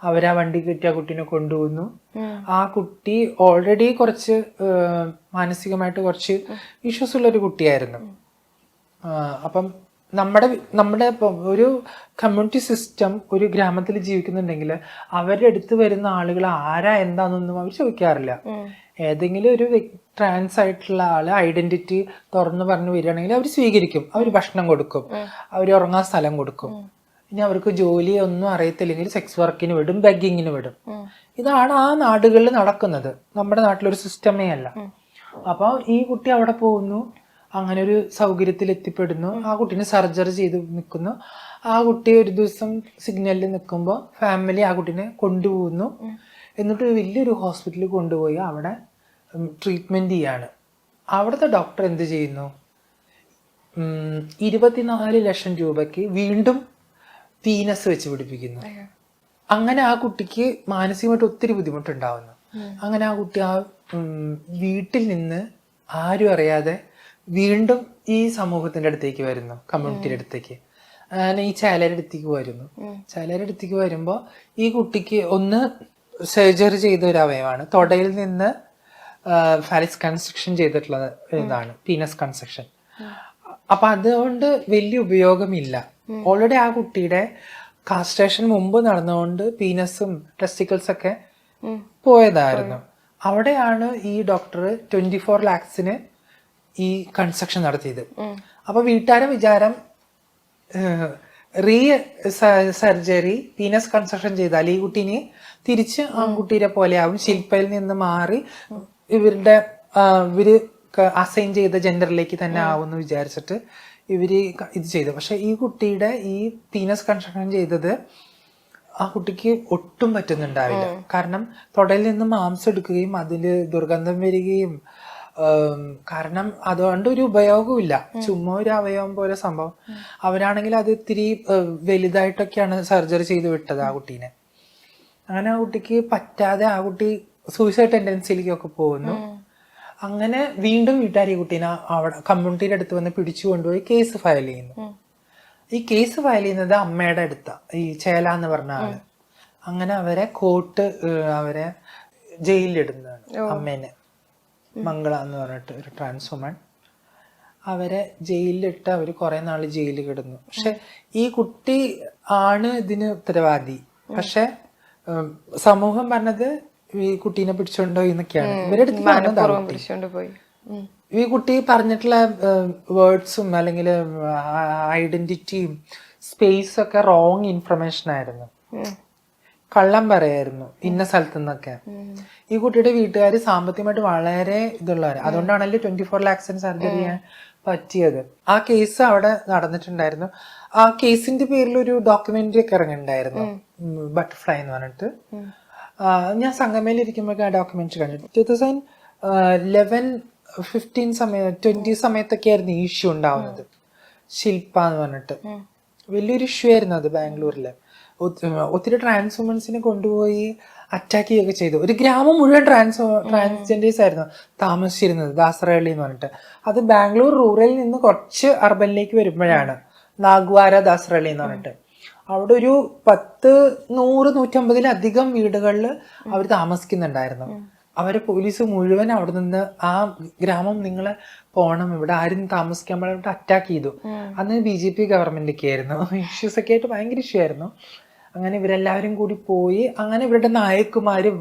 അവരാ വണ്ടി കയറ്റി ആ കുട്ടീനെ കൊണ്ടുപോകുന്നു. ആ കുട്ടി ഓൾറെഡി കുറച്ച് മാനസികമായിട്ട് കുറച്ച് ഇഷ്യൂസ് ഉള്ള ഒരു കുട്ടിയായിരുന്നു. അപ്പം നമ്മുടെ ഒരു കമ്മ്യൂണിറ്റി സിസ്റ്റം ഒരു ഗ്രാമത്തിൽ ജീവിക്കുന്നുണ്ടെങ്കിൽ അവരുടെ അടുത്ത് വരുന്ന ആളുകൾ ആരാ എന്താണെന്നൊന്നും അവർ ചോദിക്കാറില്ല. ഏതെങ്കിലും ഒരു ട്രാൻസ് ആയിട്ടുള്ള ആള് ഐഡന്റിറ്റി തുറന്നു പറഞ്ഞു വരികയാണെങ്കിൽ അവർ സ്വീകരിക്കും. അവർ ഭക്ഷണം കൊടുക്കും, അവർ ഉറങ്ങാൻ സ്ഥലം കൊടുക്കും. ഇനി അവർക്ക് ജോലി ഒന്നും അറിയത്തില്ലെങ്കിൽ സെക്സ് വർക്കിന് വിടും, ബെഗിങ്ങിന് വിടും. ഇതാണ് ആ നാടുകളിൽ നടക്കുന്നത്. നമ്മുടെ നാട്ടിലൊരു സിസ്റ്റമേ അല്ല. അപ്പൊ ഈ കുട്ടി അവിടെ പോകുന്നു, അങ്ങനെ ഒരു സൗകര്യത്തിൽ എത്തിപ്പെടുന്നു. ആ കുട്ടീനെ സർജറി ചെയ്ത് നിൽക്കുന്നു. ആ കുട്ടി ഒരു ദിവസം സിഗ്നലിൽ നിൽക്കുമ്പോൾ ഫാമിലി ആ കുട്ടീനെ കൊണ്ടുപോകുന്നു. എന്നിട്ട് വലിയൊരു ഹോസ്പിറ്റലിൽ കൊണ്ടുപോയി അവിടെ ട്രീറ്റ്മെന്റ് ചെയ്യാണ്. അവിടുത്തെ ഡോക്ടർ എന്ത് ചെയ്യുന്നു? 24 ലക്ഷം രൂപയ്ക്ക് വീണ്ടും പീനസ് വെച്ച് പിടിപ്പിക്കുന്നു. അങ്ങനെ ആ കുട്ടിക്ക് മാനസികമായിട്ട് ഒത്തിരി ബുദ്ധിമുട്ടുണ്ടാവുന്നു. അങ്ങനെ ആ കുട്ടി ആ വീട്ടിൽ നിന്ന് ആരും അറിയാതെ വീണ്ടും ഈ സമൂഹത്തിന്റെ അടുത്തേക്ക് വരുന്നു, കമ്മ്യൂണിറ്റിയുടെ അടുത്തേക്ക്. അങ്ങനെ ഈ ചേലയുടെ അടുത്തേക്ക് വരുന്നു. ചേലയുടെ അടുത്തേക്ക് വരുമ്പോൾ ഈ കുട്ടിക്ക് ഒന്ന് സർജറി ചെയ്ത ഒരു അവയവമാണ്. തൊടയിൽ നിന്ന് ഫാലിസ് കൺസ്ട്രക്ഷൻ ചെയ്തിട്ടുള്ള ഇതാണ് പീനസ് കൺസ്ട്രക്ഷൻ. അപ്പൊ അതുകൊണ്ട് വലിയ ഉപയോഗമില്ല. ഓൾറെഡി ആ കുട്ടിയുടെ കാസ്ട്രേഷൻ മുമ്പ് നടന്നുകൊണ്ട് പീനസും ടെസ്റ്റിക്കിൾസ് ഒക്കെ പോയതായിരുന്നു. അവിടെയാണ് ഈ ഡോക്ടർ 24 lakhsന് ഈ കൺസ്ട്രക്ഷൻ നടത്തിയത്. അപ്പൊ വീട്ടുകാരെ വിചാരം സർജറി പീനസ് കൺസ്ട്രക്ഷൻ ചെയ്താൽ ഈ കുട്ടീനെ തിരിച്ച് ആൺകുട്ടീരെ പോലെ ആവും, ശില്പയിൽ നിന്ന് മാറി ഇവര് അസൈൻ ചെയ്ത ജെൻഡറിലേക്ക് തന്നെ ആവുമെന്ന് വിചാരിച്ചിട്ട് ഇവര് ഇത് ചെയ്തു. പക്ഷെ ഈ കുട്ടിയുടെ ഈ പീനസ് കൺസ്ട്രക്ഷൻ ചെയ്തത് ആ കുട്ടിക്ക് ഒട്ടും പറ്റുന്നുണ്ടാവില്ല. കാരണം തൊടയിൽ നിന്ന് മാംസം എടുക്കുകയും അതില് ദുർഗന്ധം വരികയും, കാരണം അതുകൊണ്ട് ഒരു ഉപയോഗമില്ല. ചുമ്മാ ഒരു അവയവം പോലെ സംഭവം. അവരാണെങ്കിൽ അത് ഇത്തിരി വലുതായിട്ടൊക്കെയാണ് സർജറി ചെയ്ത് വിട്ടത് ആ കുട്ടീനെ. അങ്ങനെ ആ കുട്ടിക്ക് പറ്റാതെ ആ കുട്ടി സൂയിസൈഡ് ടെൻഡൻസിയിലേക്കൊക്കെ പോകുന്നു. അങ്ങനെ വീണ്ടും വീട്ടുകാർ ഈ കുട്ടീനെ അവിടെ കമ്മ്യൂണിറ്റിയുടെ അടുത്ത് വന്ന് പിടിച്ചു കൊണ്ടുപോയി കേസ് ഫയൽ ചെയ്യുന്നു. ഈ കേസ് ഫയൽ ചെയ്യുന്നത് അമ്മയുടെ അടുത്താ, ഈ ചേല എന്ന് പറഞ്ഞ ആള്. അങ്ങനെ അവരെ അവരെ ജയിലിലിടുന്നതാണ്. അമ്മേനെ മംഗള എന്ന് പറഞ്ഞിട്ട് ഒരു ട്രാൻസ് വുമൺ, അവരെ ജയിലിലിട്ട് അവര് കുറെ നാള് ജയിലിൽ കിടന്നു. പക്ഷെ ഈ കുട്ടി ആണ് ഇതിന് ഉത്തരവാദി. പക്ഷെ സമൂഹം പറഞ്ഞത് ഈ കുട്ടീനെ പിടിച്ചോണ്ടോ എന്നൊക്കെയാണ്. ഇവരുടെ അടുത്ത് പറഞ്ഞത് ഈ കുട്ടി പറഞ്ഞിട്ടുള്ള വേർഡ്സും അല്ലെങ്കിൽ ഐഡന്റിറ്റിയും സ്പേസ് ഒക്കെ റോങ് ഇൻഫർമേഷൻ ആയിരുന്നു. കള്ളം പറയായിരുന്നു ഇന്ന സ്ഥലത്തു നിന്നൊക്കെ. ഈ കുട്ടിയുടെ വീട്ടുകാർ സാമ്പത്തികമായിട്ട് വളരെ ഇതുള്ളവർ. അതുകൊണ്ടാണല്ലോ 24 lakhsന് സർജറി ചെയ്യാൻ പറ്റിയത്. ആ കേസ് അവിടെ നടന്നിട്ടുണ്ടായിരുന്നു. ആ കേസിന്റെ പേരിൽ ഒരു ഡോക്യുമെന്ററി ഒക്കെ ഇറങ്ങിയിട്ടുണ്ടായിരുന്നു, ബട്ടർഫ്ലൈ എന്ന് പറഞ്ഞിട്ട്. ഞാൻ സംഗമയിൽ ഇരിക്കുമ്പോഴൊക്കെ ആ ഡോക്യുമെന്ററി കണ്ടിട്ട് 2011-15 സമയത്തൊക്കെ ആയിരുന്നു ഈ ഇഷ്യൂ ഉണ്ടാവുന്നത്. ശില്പ എന്ന് പറഞ്ഞിട്ട് വലിയൊരു ഇഷ്യൂ ആയിരുന്നു അത് ബാംഗ്ലൂരില്. ഒത്തിരി ട്രാൻസ് വുമൻസിനെ കൊണ്ടുപോയി അറ്റാക്ക് ചെയ്യുകയൊക്കെ ചെയ്തു. ഒരു ഗ്രാമം മുഴുവൻ ട്രാൻസ്ജെൻഡേഴ്സ് ആയിരുന്നു താമസിച്ചിരുന്നത്, ദാസറഹള്ളി എന്ന് പറഞ്ഞിട്ട്. അത് ബാംഗ്ലൂർ റൂറലിൽ നിന്ന് കുറച്ച് അർബനിലേക്ക് വരുമ്പോഴാണ് നാഗ്വാര ദാസറഹള്ളി എന്ന് പറഞ്ഞിട്ട്. അവിടെ ഒരു 100-150-ലധികം വീടുകളിൽ അവർ താമസിക്കുന്നുണ്ടായിരുന്നു. അവരെ പോലീസ് മുഴുവൻ അവിടെ നിന്ന് ആ ഗ്രാമം നിങ്ങളെ പോണം, ഇവിടെ ആരും താമസിക്കാൻ പാടില്ല അറ്റാക്ക് ചെയ്തു. അന്ന് BJP ഗവൺമെന്റ് ഒക്കെ ആയിരുന്നു. ഇഷ്യൂസ് ഒക്കെ ആയിട്ട് ഭയങ്കര ഇഷ്യൂ ആയിരുന്നു. അങ്ങനെ ഇവരെല്ലാവരും കൂടി പോയി, അങ്ങനെ ഇവരുടെ നായക്കുമാരും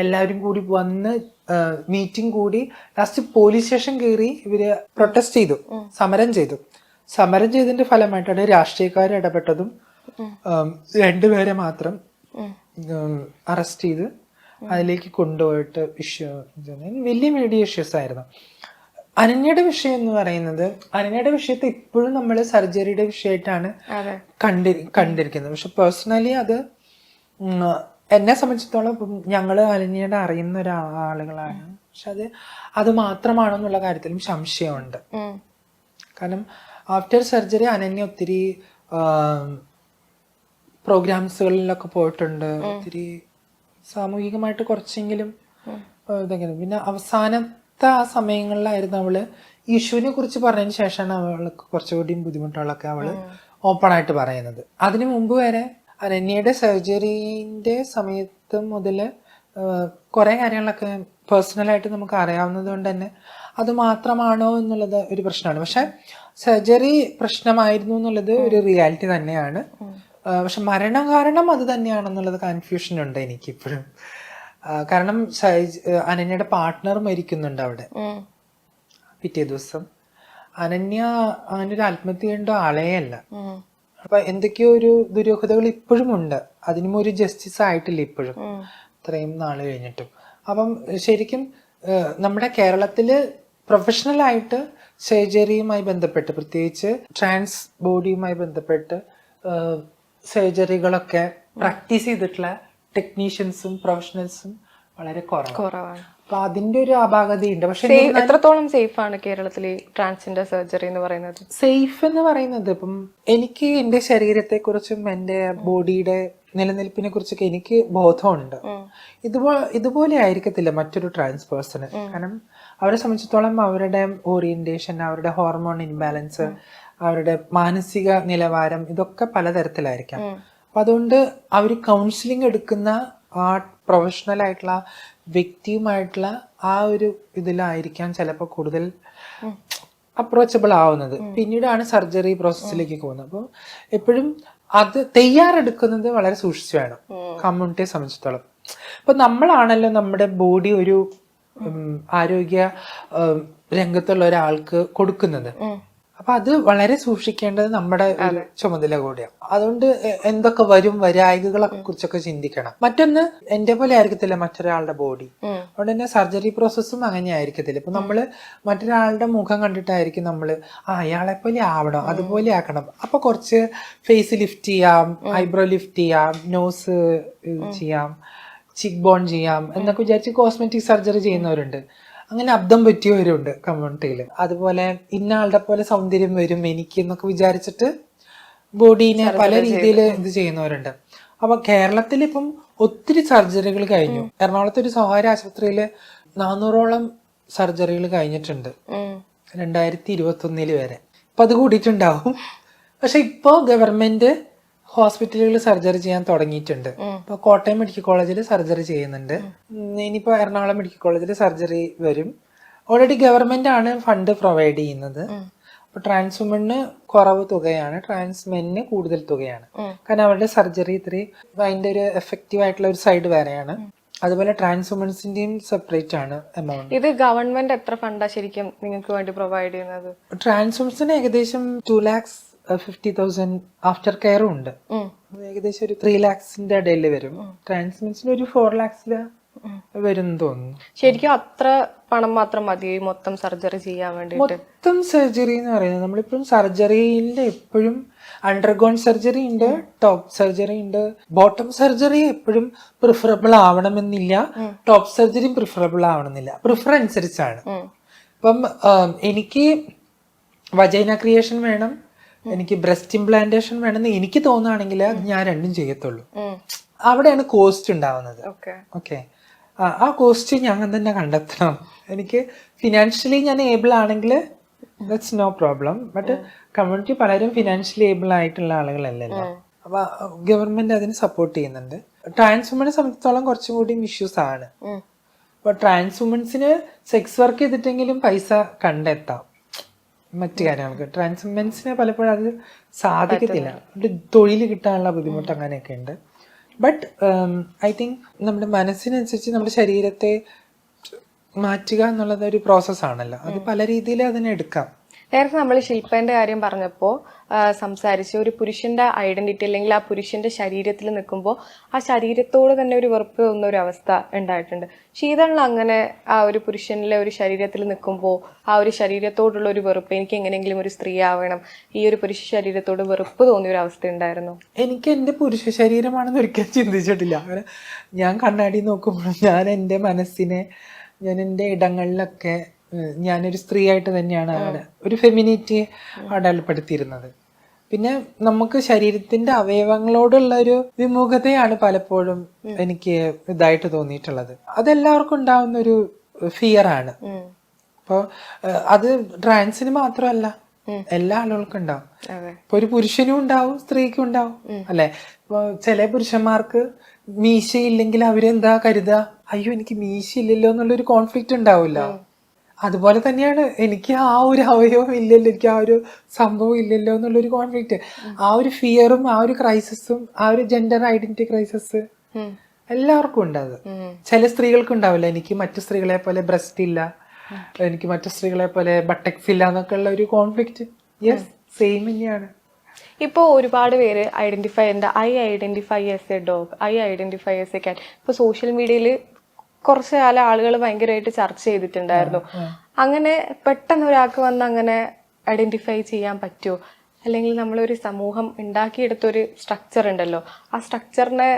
എല്ലാവരും കൂടി വന്ന് മീറ്റിംഗ് കൂടി ലാസ്റ്റ് പോലീസ് സ്റ്റേഷൻ കയറി ഇവര് പ്രൊട്ടസ്റ്റ് ചെയ്തു, സമരം ചെയ്തു. സമരം ചെയ്തതിന്റെ ഫലമായിട്ടാണ് രാഷ്ട്രീയക്കാർ ഇടപെട്ടതും 2 പേരെ മാത്രം അറസ്റ്റ് ചെയ്ത് അതിലേക്ക് കൊണ്ടുപോയിട്ട് ഇഷ്യൂ വലിയ മീഡിയ ഇഷ്യൂസ് ആയിരുന്നു. അനന്യയുടെ വിഷയം എന്ന് പറയുന്നത്, അനന്യയുടെ വിഷയത്തെ ഇപ്പോഴും നമ്മൾ സർജറിയുടെ വിഷയമായിട്ടാണ് കണ്ടിരിക്കുന്നത്. പക്ഷെ പേഴ്സണലി അത് എന്നെ സംബന്ധിച്ചിടത്തോളം ഞങ്ങള് അനന്യയുടെ അറിയുന്ന ഒരാളുകളാണ്. പക്ഷെ അത് മാത്രമാണോ എന്നുള്ള കാര്യത്തിലും സംശയമുണ്ട്. കാരണം ആഫ്റ്റർ സർജറി അനന്യ ഒത്തിരി പ്രോഗ്രാംസുകളിലൊക്കെ പോയിട്ടുണ്ട്, ഒത്തിരി സാമൂഹികമായിട്ട് കുറച്ചെങ്കിലും ഇതെങ്കിലും. പിന്നെ അവസാനത്തെ ആ സമയങ്ങളിലായിരുന്നു അവള് യേശുവിനെ കുറിച്ച് പറഞ്ഞതിന് ശേഷമാണ് അവൾക്ക് കുറച്ചുകൂടി ബുദ്ധിമുട്ടുകളൊക്കെ അവള് ഓപ്പൺ ആയിട്ട് പറയുന്നത്. അതിനു മുമ്പ് വരെ അനന്യയുടെ സർജറിന്റെ സമയത്ത് മുതൽ കുറെ കാര്യങ്ങളൊക്കെ പേഴ്സണലായിട്ട് നമുക്ക് അറിയാവുന്നത് കൊണ്ട് തന്നെ അത് മാത്രമാണോ എന്നുള്ളത് ഒരു പ്രശ്നമാണ്. പക്ഷെ സർജറി പ്രശ്നമായിരുന്നു എന്നുള്ളത് ഒരു റിയാലിറ്റി തന്നെയാണ്. പക്ഷെ മരണം കാരണം അത് തന്നെയാണെന്നുള്ളത് കൺഫ്യൂഷൻ ഉണ്ട് എനിക്കിപ്പോഴും. കാരണം അനന്യയുടെ പാർട്ട്ണർ മരിക്കുന്നുണ്ട് അവിടെ പിറ്റേ ദിവസം. അനന്യ അങ്ങനെ ഒരു ആത്മഹത്യ ചെയ്യേണ്ട ആളേ അല്ല. അപ്പൊ എന്തൊക്കെയോ ഒരു ദുരൂഹതകൾ ഇപ്പോഴും ഉണ്ട്. അതിനും ഒരു ജസ്റ്റിസ് ആയിട്ടില്ല ഇപ്പോഴും, ഇത്രയും നാള് കഴിഞ്ഞിട്ടും. അപ്പം ശരിക്കും നമ്മുടെ കേരളത്തില് പ്രൊഫഷണൽ ആയിട്ട് സർജറിയുമായി ബന്ധപ്പെട്ട്, പ്രത്യേകിച്ച് ട്രാൻസ് ബോഡിയുമായി ബന്ധപ്പെട്ട് സർജറികളൊക്കെ പ്രാക്ടീസ് ചെയ്തിട്ടുള്ള ടെക്നീഷ്യൻസും പ്രൊഫഷണൽസും വളരെ കുറവാണ്. അപ്പൊ അതിന്റെ ഒരു അപാകതയുണ്ട്. പക്ഷെ എത്രത്തോളം സേഫ് ആണ് കേരളത്തിലെ ട്രാൻസ്ജെൻഡർ സർജറി എന്ന് പറയുന്നത്? സേഫ് എന്ന് പറയുന്നത് ഇപ്പം എനിക്ക് എന്റെ ശരീരത്തെ കുറിച്ചും എന്റെ ബോഡിയുടെ നിലനിൽപ്പിനെ കുറിച്ചൊക്കെ എനിക്ക് ബോധമുണ്ട്. ഇതുപോലെ ആയിരിക്കത്തില്ല മറ്റൊരു ട്രാൻസ് പേഴ്സണ്. കാരണം അവരെ സംബന്ധിച്ചിടത്തോളം അവരുടെ ഓറിയന്റേഷൻ, അവരുടെ ഹോർമോൺ ഇൻബാലൻസ്, അവരുടെ മാനസിക നിലവാരം ഇതൊക്കെ പലതരത്തിലായിരിക്കാം. അപ്പൊ അതുകൊണ്ട് അവർ കൗൺസിലിംഗ് എടുക്കുന്ന ആ പ്രൊഫഷണൽ ആയിട്ടുള്ള വ്യക്തിയുമായിട്ടുള്ള ആ ഒരു ഇതിലായിരിക്കാം ചിലപ്പോൾ കൂടുതൽ അപ്രോച്ചബിൾ ആവുന്നത്. പിന്നീടാണ് സർജറി പ്രോസസ്സിലേക്ക് പോകുന്നത്. അപ്പോൾ എപ്പോഴും അത് തയ്യാറെടുക്കുന്നത് വളരെ സൂക്ഷിച്ചു വേണം കമ്മ്യൂണിറ്റിയെ സംബന്ധിച്ചിടത്തോളം. ഇപ്പൊ നമ്മളാണല്ലോ നമ്മുടെ ബോഡി ഒരു ആരോഗ്യ രംഗത്തുള്ള ഒരാൾക്ക് കൊടുക്കുന്നത്. അപ്പൊ അത് വളരെ സൂക്ഷിക്കേണ്ടത് നമ്മുടെ ഒരു ചുമതല കൂടിയാണ്. അതുകൊണ്ട് എന്തൊക്കെ വരും വരായികളെ കുറിച്ചൊക്കെ ചിന്തിക്കണം. മറ്റൊന്ന് എന്റെ പോലെ ആയിരിക്കത്തില്ല മറ്റൊരാളുടെ ബോഡി. അതുകൊണ്ട് തന്നെ സർജറി പ്രോസസ്സും അങ്ങനെ ആയിരിക്കത്തില്ല. ഇപ്പൊ നമ്മള് മറ്റൊരാളുടെ മുഖം കണ്ടിട്ടായിരിക്കും നമ്മള് അയാളെ പോലെ ആവണം, അതുപോലെ ആക്കണം. അപ്പൊ കുറച്ച് ഫേസ് ലിഫ്റ്റ് ചെയ്യാം, ഐബ്രോ ലിഫ്റ്റ് ചെയ്യാം, നോസ് ചെയ്യാം, ചിക്ക് ബോൺ ചെയ്യാം എന്നൊക്കെ വിചാരിച്ച് കോസ്മെറ്റിക് സർജറി ചെയ്യുന്നവരുണ്ട്. അങ്ങനെ അബ്ദം പറ്റിയവരുണ്ട് കമ്മ്യൂണിറ്റിയിൽ. അതുപോലെ ഇന്ന ആളുടെ പോലെ സൗന്ദര്യം വരും എനിക്ക് എന്നൊക്കെ വിചാരിച്ചിട്ട് ബോഡീനെ പല രീതിയിൽ ഇത് ചെയ്യുന്നവരുണ്ട്. അപ്പൊ കേരളത്തിൽ ഇപ്പം ഒത്തിരി സർജറികൾ കഴിഞ്ഞു. എറണാകുളത്ത് ഒരു സ്വകാര്യ ആശുപത്രിയില് 400ഓളം സർജറികൾ കഴിഞ്ഞിട്ടുണ്ട് 2021 വരെ. അപ്പൊ അത് കൂടിയിട്ടുണ്ടാവും. പക്ഷെ ഇപ്പോ ഗവൺമെന്റ് ഹോസ്പിറ്റലുകളിൽ സർജറി ചെയ്യാൻ തുടങ്ങിയിട്ടുണ്ട്. ഇപ്പൊ കോട്ടയം മെഡിക്കൽ കോളേജിൽ സർജറി ചെയ്യുന്നുണ്ട്. ഇനിയിപ്പോ എറണാകുളം മെഡിക്കൽ കോളേജിൽ സർജറി വരും. ഓൾറെഡി ഗവൺമെന്റ് ആണ് ഫണ്ട് പ്രൊവൈഡ് ചെയ്യുന്നത്. അപ്പൊ ട്രാൻസ് വുമണിന് കുറവ് തുകയാണ്, ട്രാൻസ് മെന്നിന് കൂടുതൽ തുകയാണ്. കാരണം അവരുടെ സർജറി ഇത്രയും അതിന്റെ ഒരു എഫക്റ്റീവ് ആയിട്ടുള്ള ഒരു സൈഡ് വേറെയാണ്. അതുപോലെ ട്രാൻസ് വുമൻസിന്റെയും സെപ്പറേറ്റ് ആണ് എമൗണ്ട്. ഇത് ഗവൺമെന്റ് എത്ര ഫണ്ടാ ശരിക്കും നിങ്ങൾക്ക് വേണ്ടി പ്രൊവൈഡ് ചെയ്യുന്നത്? ട്രാൻസ് വുമൻസിന് ഏകദേശം 2,50,000 ആഫ്റ്റർ കെയറും ഉണ്ട്. ഏകദേശം ഒരു 3 lakhsന്റെ ഇടയിൽ വരും. ട്രാൻസ്മെൻസിന് ഒരു 4 lakhs വരും തോന്നുന്നു. ശരിക്കും അത്ര പണം മാത്രം മതി മൊത്തം സർജറി ചെയ്യാൻ വേണ്ടി? മൊത്തം സർജറി എന്ന് പറയുന്നത് നമ്മളിപ്പോഴും സർജറിയിൽ എപ്പോഴും അണ്ടർഗോൺ സർജറി ഉണ്ട്, ടോപ്പ് സർജറി ഉണ്ട്. ബോട്ടം സർജറി എപ്പോഴും പ്രിഫറബിൾ ആവണമെന്നില്ല, ടോപ്പ് സർജറിയും പ്രിഫറബിൾ ആവണമെന്നില്ല. പ്രിഫർ അനുസരിച്ചാണ്. ഇപ്പം എനിക്ക് വജൈന ക്രിയേഷൻ വേണം, എനിക്ക് ബ്രസ്റ്റ് ഇംപ്ലാന്റേഷൻ വേണമെന്ന് എനിക്ക് തോന്നുകയാണെങ്കിൽ ഞാൻ രണ്ടും ചെയ്യത്തുള്ളൂ. അവിടെയാണ് കോസ്റ്റ് ഉണ്ടാവുന്നത്. ഓക്കെ, ആ കോസ്റ്റ് ഞാൻ തന്നെ കണ്ടെത്തണം. എനിക്ക് ഫിനാൻഷ്യലി ഞാൻ ഏബിൾ ആണെങ്കിൽ that's no problem. But community പലരും ഫിനാൻഷ്യലി ഏബിൾ ആയിട്ടുള്ള ആളുകളല്ലല്ലോ. അപ്പൊ ഗവൺമെന്റ് അതിന് സപ്പോർട്ട് ചെയ്യുന്നുണ്ട്. ട്രാൻസ് വുമനെ സംബന്ധിച്ചിടത്തോളം കുറച്ചും കൂടി ഇഷ്യൂസ് ആണ്. അപ്പൊ ട്രാൻസ് വുമൻസിന് സെക്സ് വർക്ക് ചെയ്തിട്ടെങ്കിലും പൈസ കണ്ടെത്താം. മറ്റു കാര്യങ്ങൾക്ക് ട്രാൻസ് വുമൻസിന് പലപ്പോഴും അത് സാധിക്കത്തില്ല. തൊഴിൽ കിട്ടാനുള്ള ബുദ്ധിമുട്ട് അങ്ങനെയൊക്കെ ഉണ്ട്. ബട്ട് ഐ തിങ്ക് നമ്മുടെ മനസ്സിനനുസരിച്ച് നമ്മുടെ ശരീരത്തെ മാറ്റുക എന്നുള്ളത് ഒരു പ്രോസസ്സാണല്ലോ. അത് പല രീതിയിൽ അതിനെ എടുക്കാം. നേരത്തെ നമ്മൾ ശില്പന്റെ കാര്യം പറഞ്ഞപ്പോൾ സംസാരിച്ച് ഒരു പുരുഷന്റെ ഐഡന്റിറ്റി അല്ലെങ്കിൽ ആ പുരുഷന്റെ ശരീരത്തിൽ നിൽക്കുമ്പോൾ ആ ശരീരത്തോട് തന്നെ ഒരു വെറുപ്പ് തോന്നുന്ന ഒരു അവസ്ഥ ഉണ്ടായിട്ടുണ്ട്. ശീതളിൽ അങ്ങനെ ആ ഒരു പുരുഷനിലെ ഒരു ശരീരത്തിൽ നിൽക്കുമ്പോൾ ആ ഒരു ശരീരത്തോടുള്ള ഒരു വെറുപ്പ്, എനിക്ക് എങ്ങനെയെങ്കിലും ഒരു സ്ത്രീ ആവണം, ഈ ഒരു പുരുഷ ശരീരത്തോട് വെറുപ്പ് തോന്നിയ ഒരു അവസ്ഥ ഉണ്ടായിരുന്നു? എനിക്ക് എൻ്റെ പുരുഷ ശരീരമാണെന്ന് ഒരിക്കലും ചിന്തിച്ചിട്ടില്ല. ഞാൻ കണ്ണാടി നോക്കുമ്പോൾ ഞാൻ എൻ്റെ മനസ്സിനെ, ഞാൻ എൻ്റെ ഇടങ്ങളിലൊക്കെ ഞാനൊരു സ്ത്രീ ആയിട്ട് തന്നെയാണ് അവിടെ ഒരു ഫെമിനിറ്റി അടയാളപ്പെടുത്തിയിരുന്നത്. പിന്നെ നമുക്ക് ശരീരത്തിന്റെ അവയവങ്ങളോടുള്ള ഒരു വിമുഖതയാണ് പലപ്പോഴും എനിക്ക് ഇതായിട്ട് തോന്നിയിട്ടുള്ളത്. അതെല്ലാവർക്കും ഉണ്ടാവുന്ന ഒരു ഫിയർ ആണ്. അപ്പോൾ അത് ട്രാൻസിന് മാത്രമല്ല, എല്ലാ ആളുകൾക്കും ഉണ്ടാവും. അതെ. ഇപ്പൊ ഒരു പുരുഷനും ഉണ്ടാവും സ്ത്രീക്കും ഉണ്ടാവും അല്ലെ. ഇപ്പൊ ചില പുരുഷന്മാർക്ക് മീശയില്ലെങ്കിൽ അവരെന്താ കരുതുക, അയ്യോ എനിക്ക് മീശ ഇല്ലല്ലോ എന്നുള്ളൊരു കോൺഫ്ലിക്റ്റ് ഉണ്ടാവില്ല. അതുപോലെ തന്നെയാണ് എനിക്ക് ആ ഒരു അവയവം ഇല്ലല്ലോ, എനിക്ക് ആ ഒരു സംഭവം ഇല്ലല്ലോ എന്നുള്ളൊരു കോൺഫ്ലിക്റ്റ്. ആ ഒരു ഫിയറും ആ ഒരു ക്രൈസിസും ആ ഒരു ജെൻഡർ ഐഡന്റിറ്റി ക്രൈസിസ് എല്ലാവർക്കും ഉണ്ട്. അത് ചില സ്ത്രീകൾക്ക് ഉണ്ടാവില്ല, എനിക്ക് മറ്റു സ്ത്രീകളെ പോലെ ബ്രസ്റ്റ് ഇല്ല, എനിക്ക് മറ്റു സ്ത്രീകളെ പോലെ ബട്ടക്സ് ഇല്ല എന്നൊക്കെ ഉള്ള ഒരു കോൺഫ്ലിക്റ്റ്. യെസ്, സെയിം തന്നെയാണ്. ഇപ്പോൾ ഒരുപാട് പേര് ഐഡന്റിഫൈ ചെയ്യുന്നുണ്ട്, I identify as A dog, I identify as A കാറ്റ്. ഇപ്പോൾ സോഷ്യൽ മീഡിയയിൽ കുറച്ച് കാലം ആളുകൾ ഭയങ്കരമായിട്ട് ചർച്ച ചെയ്തിട്ടുണ്ടായിരുന്നു. അങ്ങനെ പെട്ടെന്ന് ഒരാൾക്ക് വന്ന് അങ്ങനെ ഐഡന്റിഫൈ ചെയ്യാൻ പറ്റുമോ? അല്ലെങ്കിൽ നമ്മളൊരു സമൂഹം ഉണ്ടാക്കിയെടുത്തൊരു സ്ട്രക്ചർ ഉണ്ടല്ലോ, ആ സ്ട്രക്ചറിനെ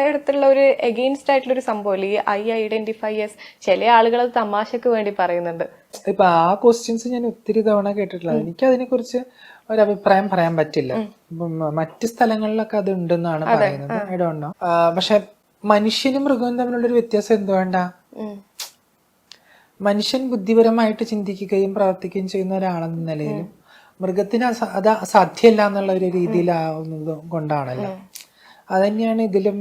അടുത്തുള്ള ഒരു എഗെയിൻസ്റ്റ് ആയിട്ടുള്ള ഒരു സംഭവമല്ലേ ഈ ഐ ഐഡന്റിഫൈ ആസ്. ചില ആളുകൾ അത് തമാശക്ക് വേണ്ടി പറയുന്നുണ്ട്. ഇപ്പൊ ആ ക്വസ്റ്റ്യൻസ് ഞാൻ ഒത്തിരി തവണ കേട്ടിട്ടുള്ളത്. എനിക്ക് അതിനെ കുറിച്ച് ഒരു അഭിപ്രായം പറയാൻ പറ്റില്ല. മറ്റു സ്ഥലങ്ങളിലൊക്കെ അത് ഉണ്ടെന്നാണ് പറയുന്നത്. I don't know. പക്ഷെ മനുഷ്യനും മൃഗവും തമ്മിലുള്ള ഒരു വ്യത്യാസം എന്തുവേണ്ട, മനുഷ്യൻ ബുദ്ധിപരമായിട്ട് ചിന്തിക്കുകയും പ്രവർത്തിക്കുകയും ചെയ്യുന്ന ഒരാളെന്ന നിലയിലും മൃഗത്തിന് അത് അസാധ്യമല്ല എന്നുള്ള ഒരു രീതിയിലാവുന്നത് കൊണ്ടാണല്ലോ. അതന്നെയാണ് ഇതിലും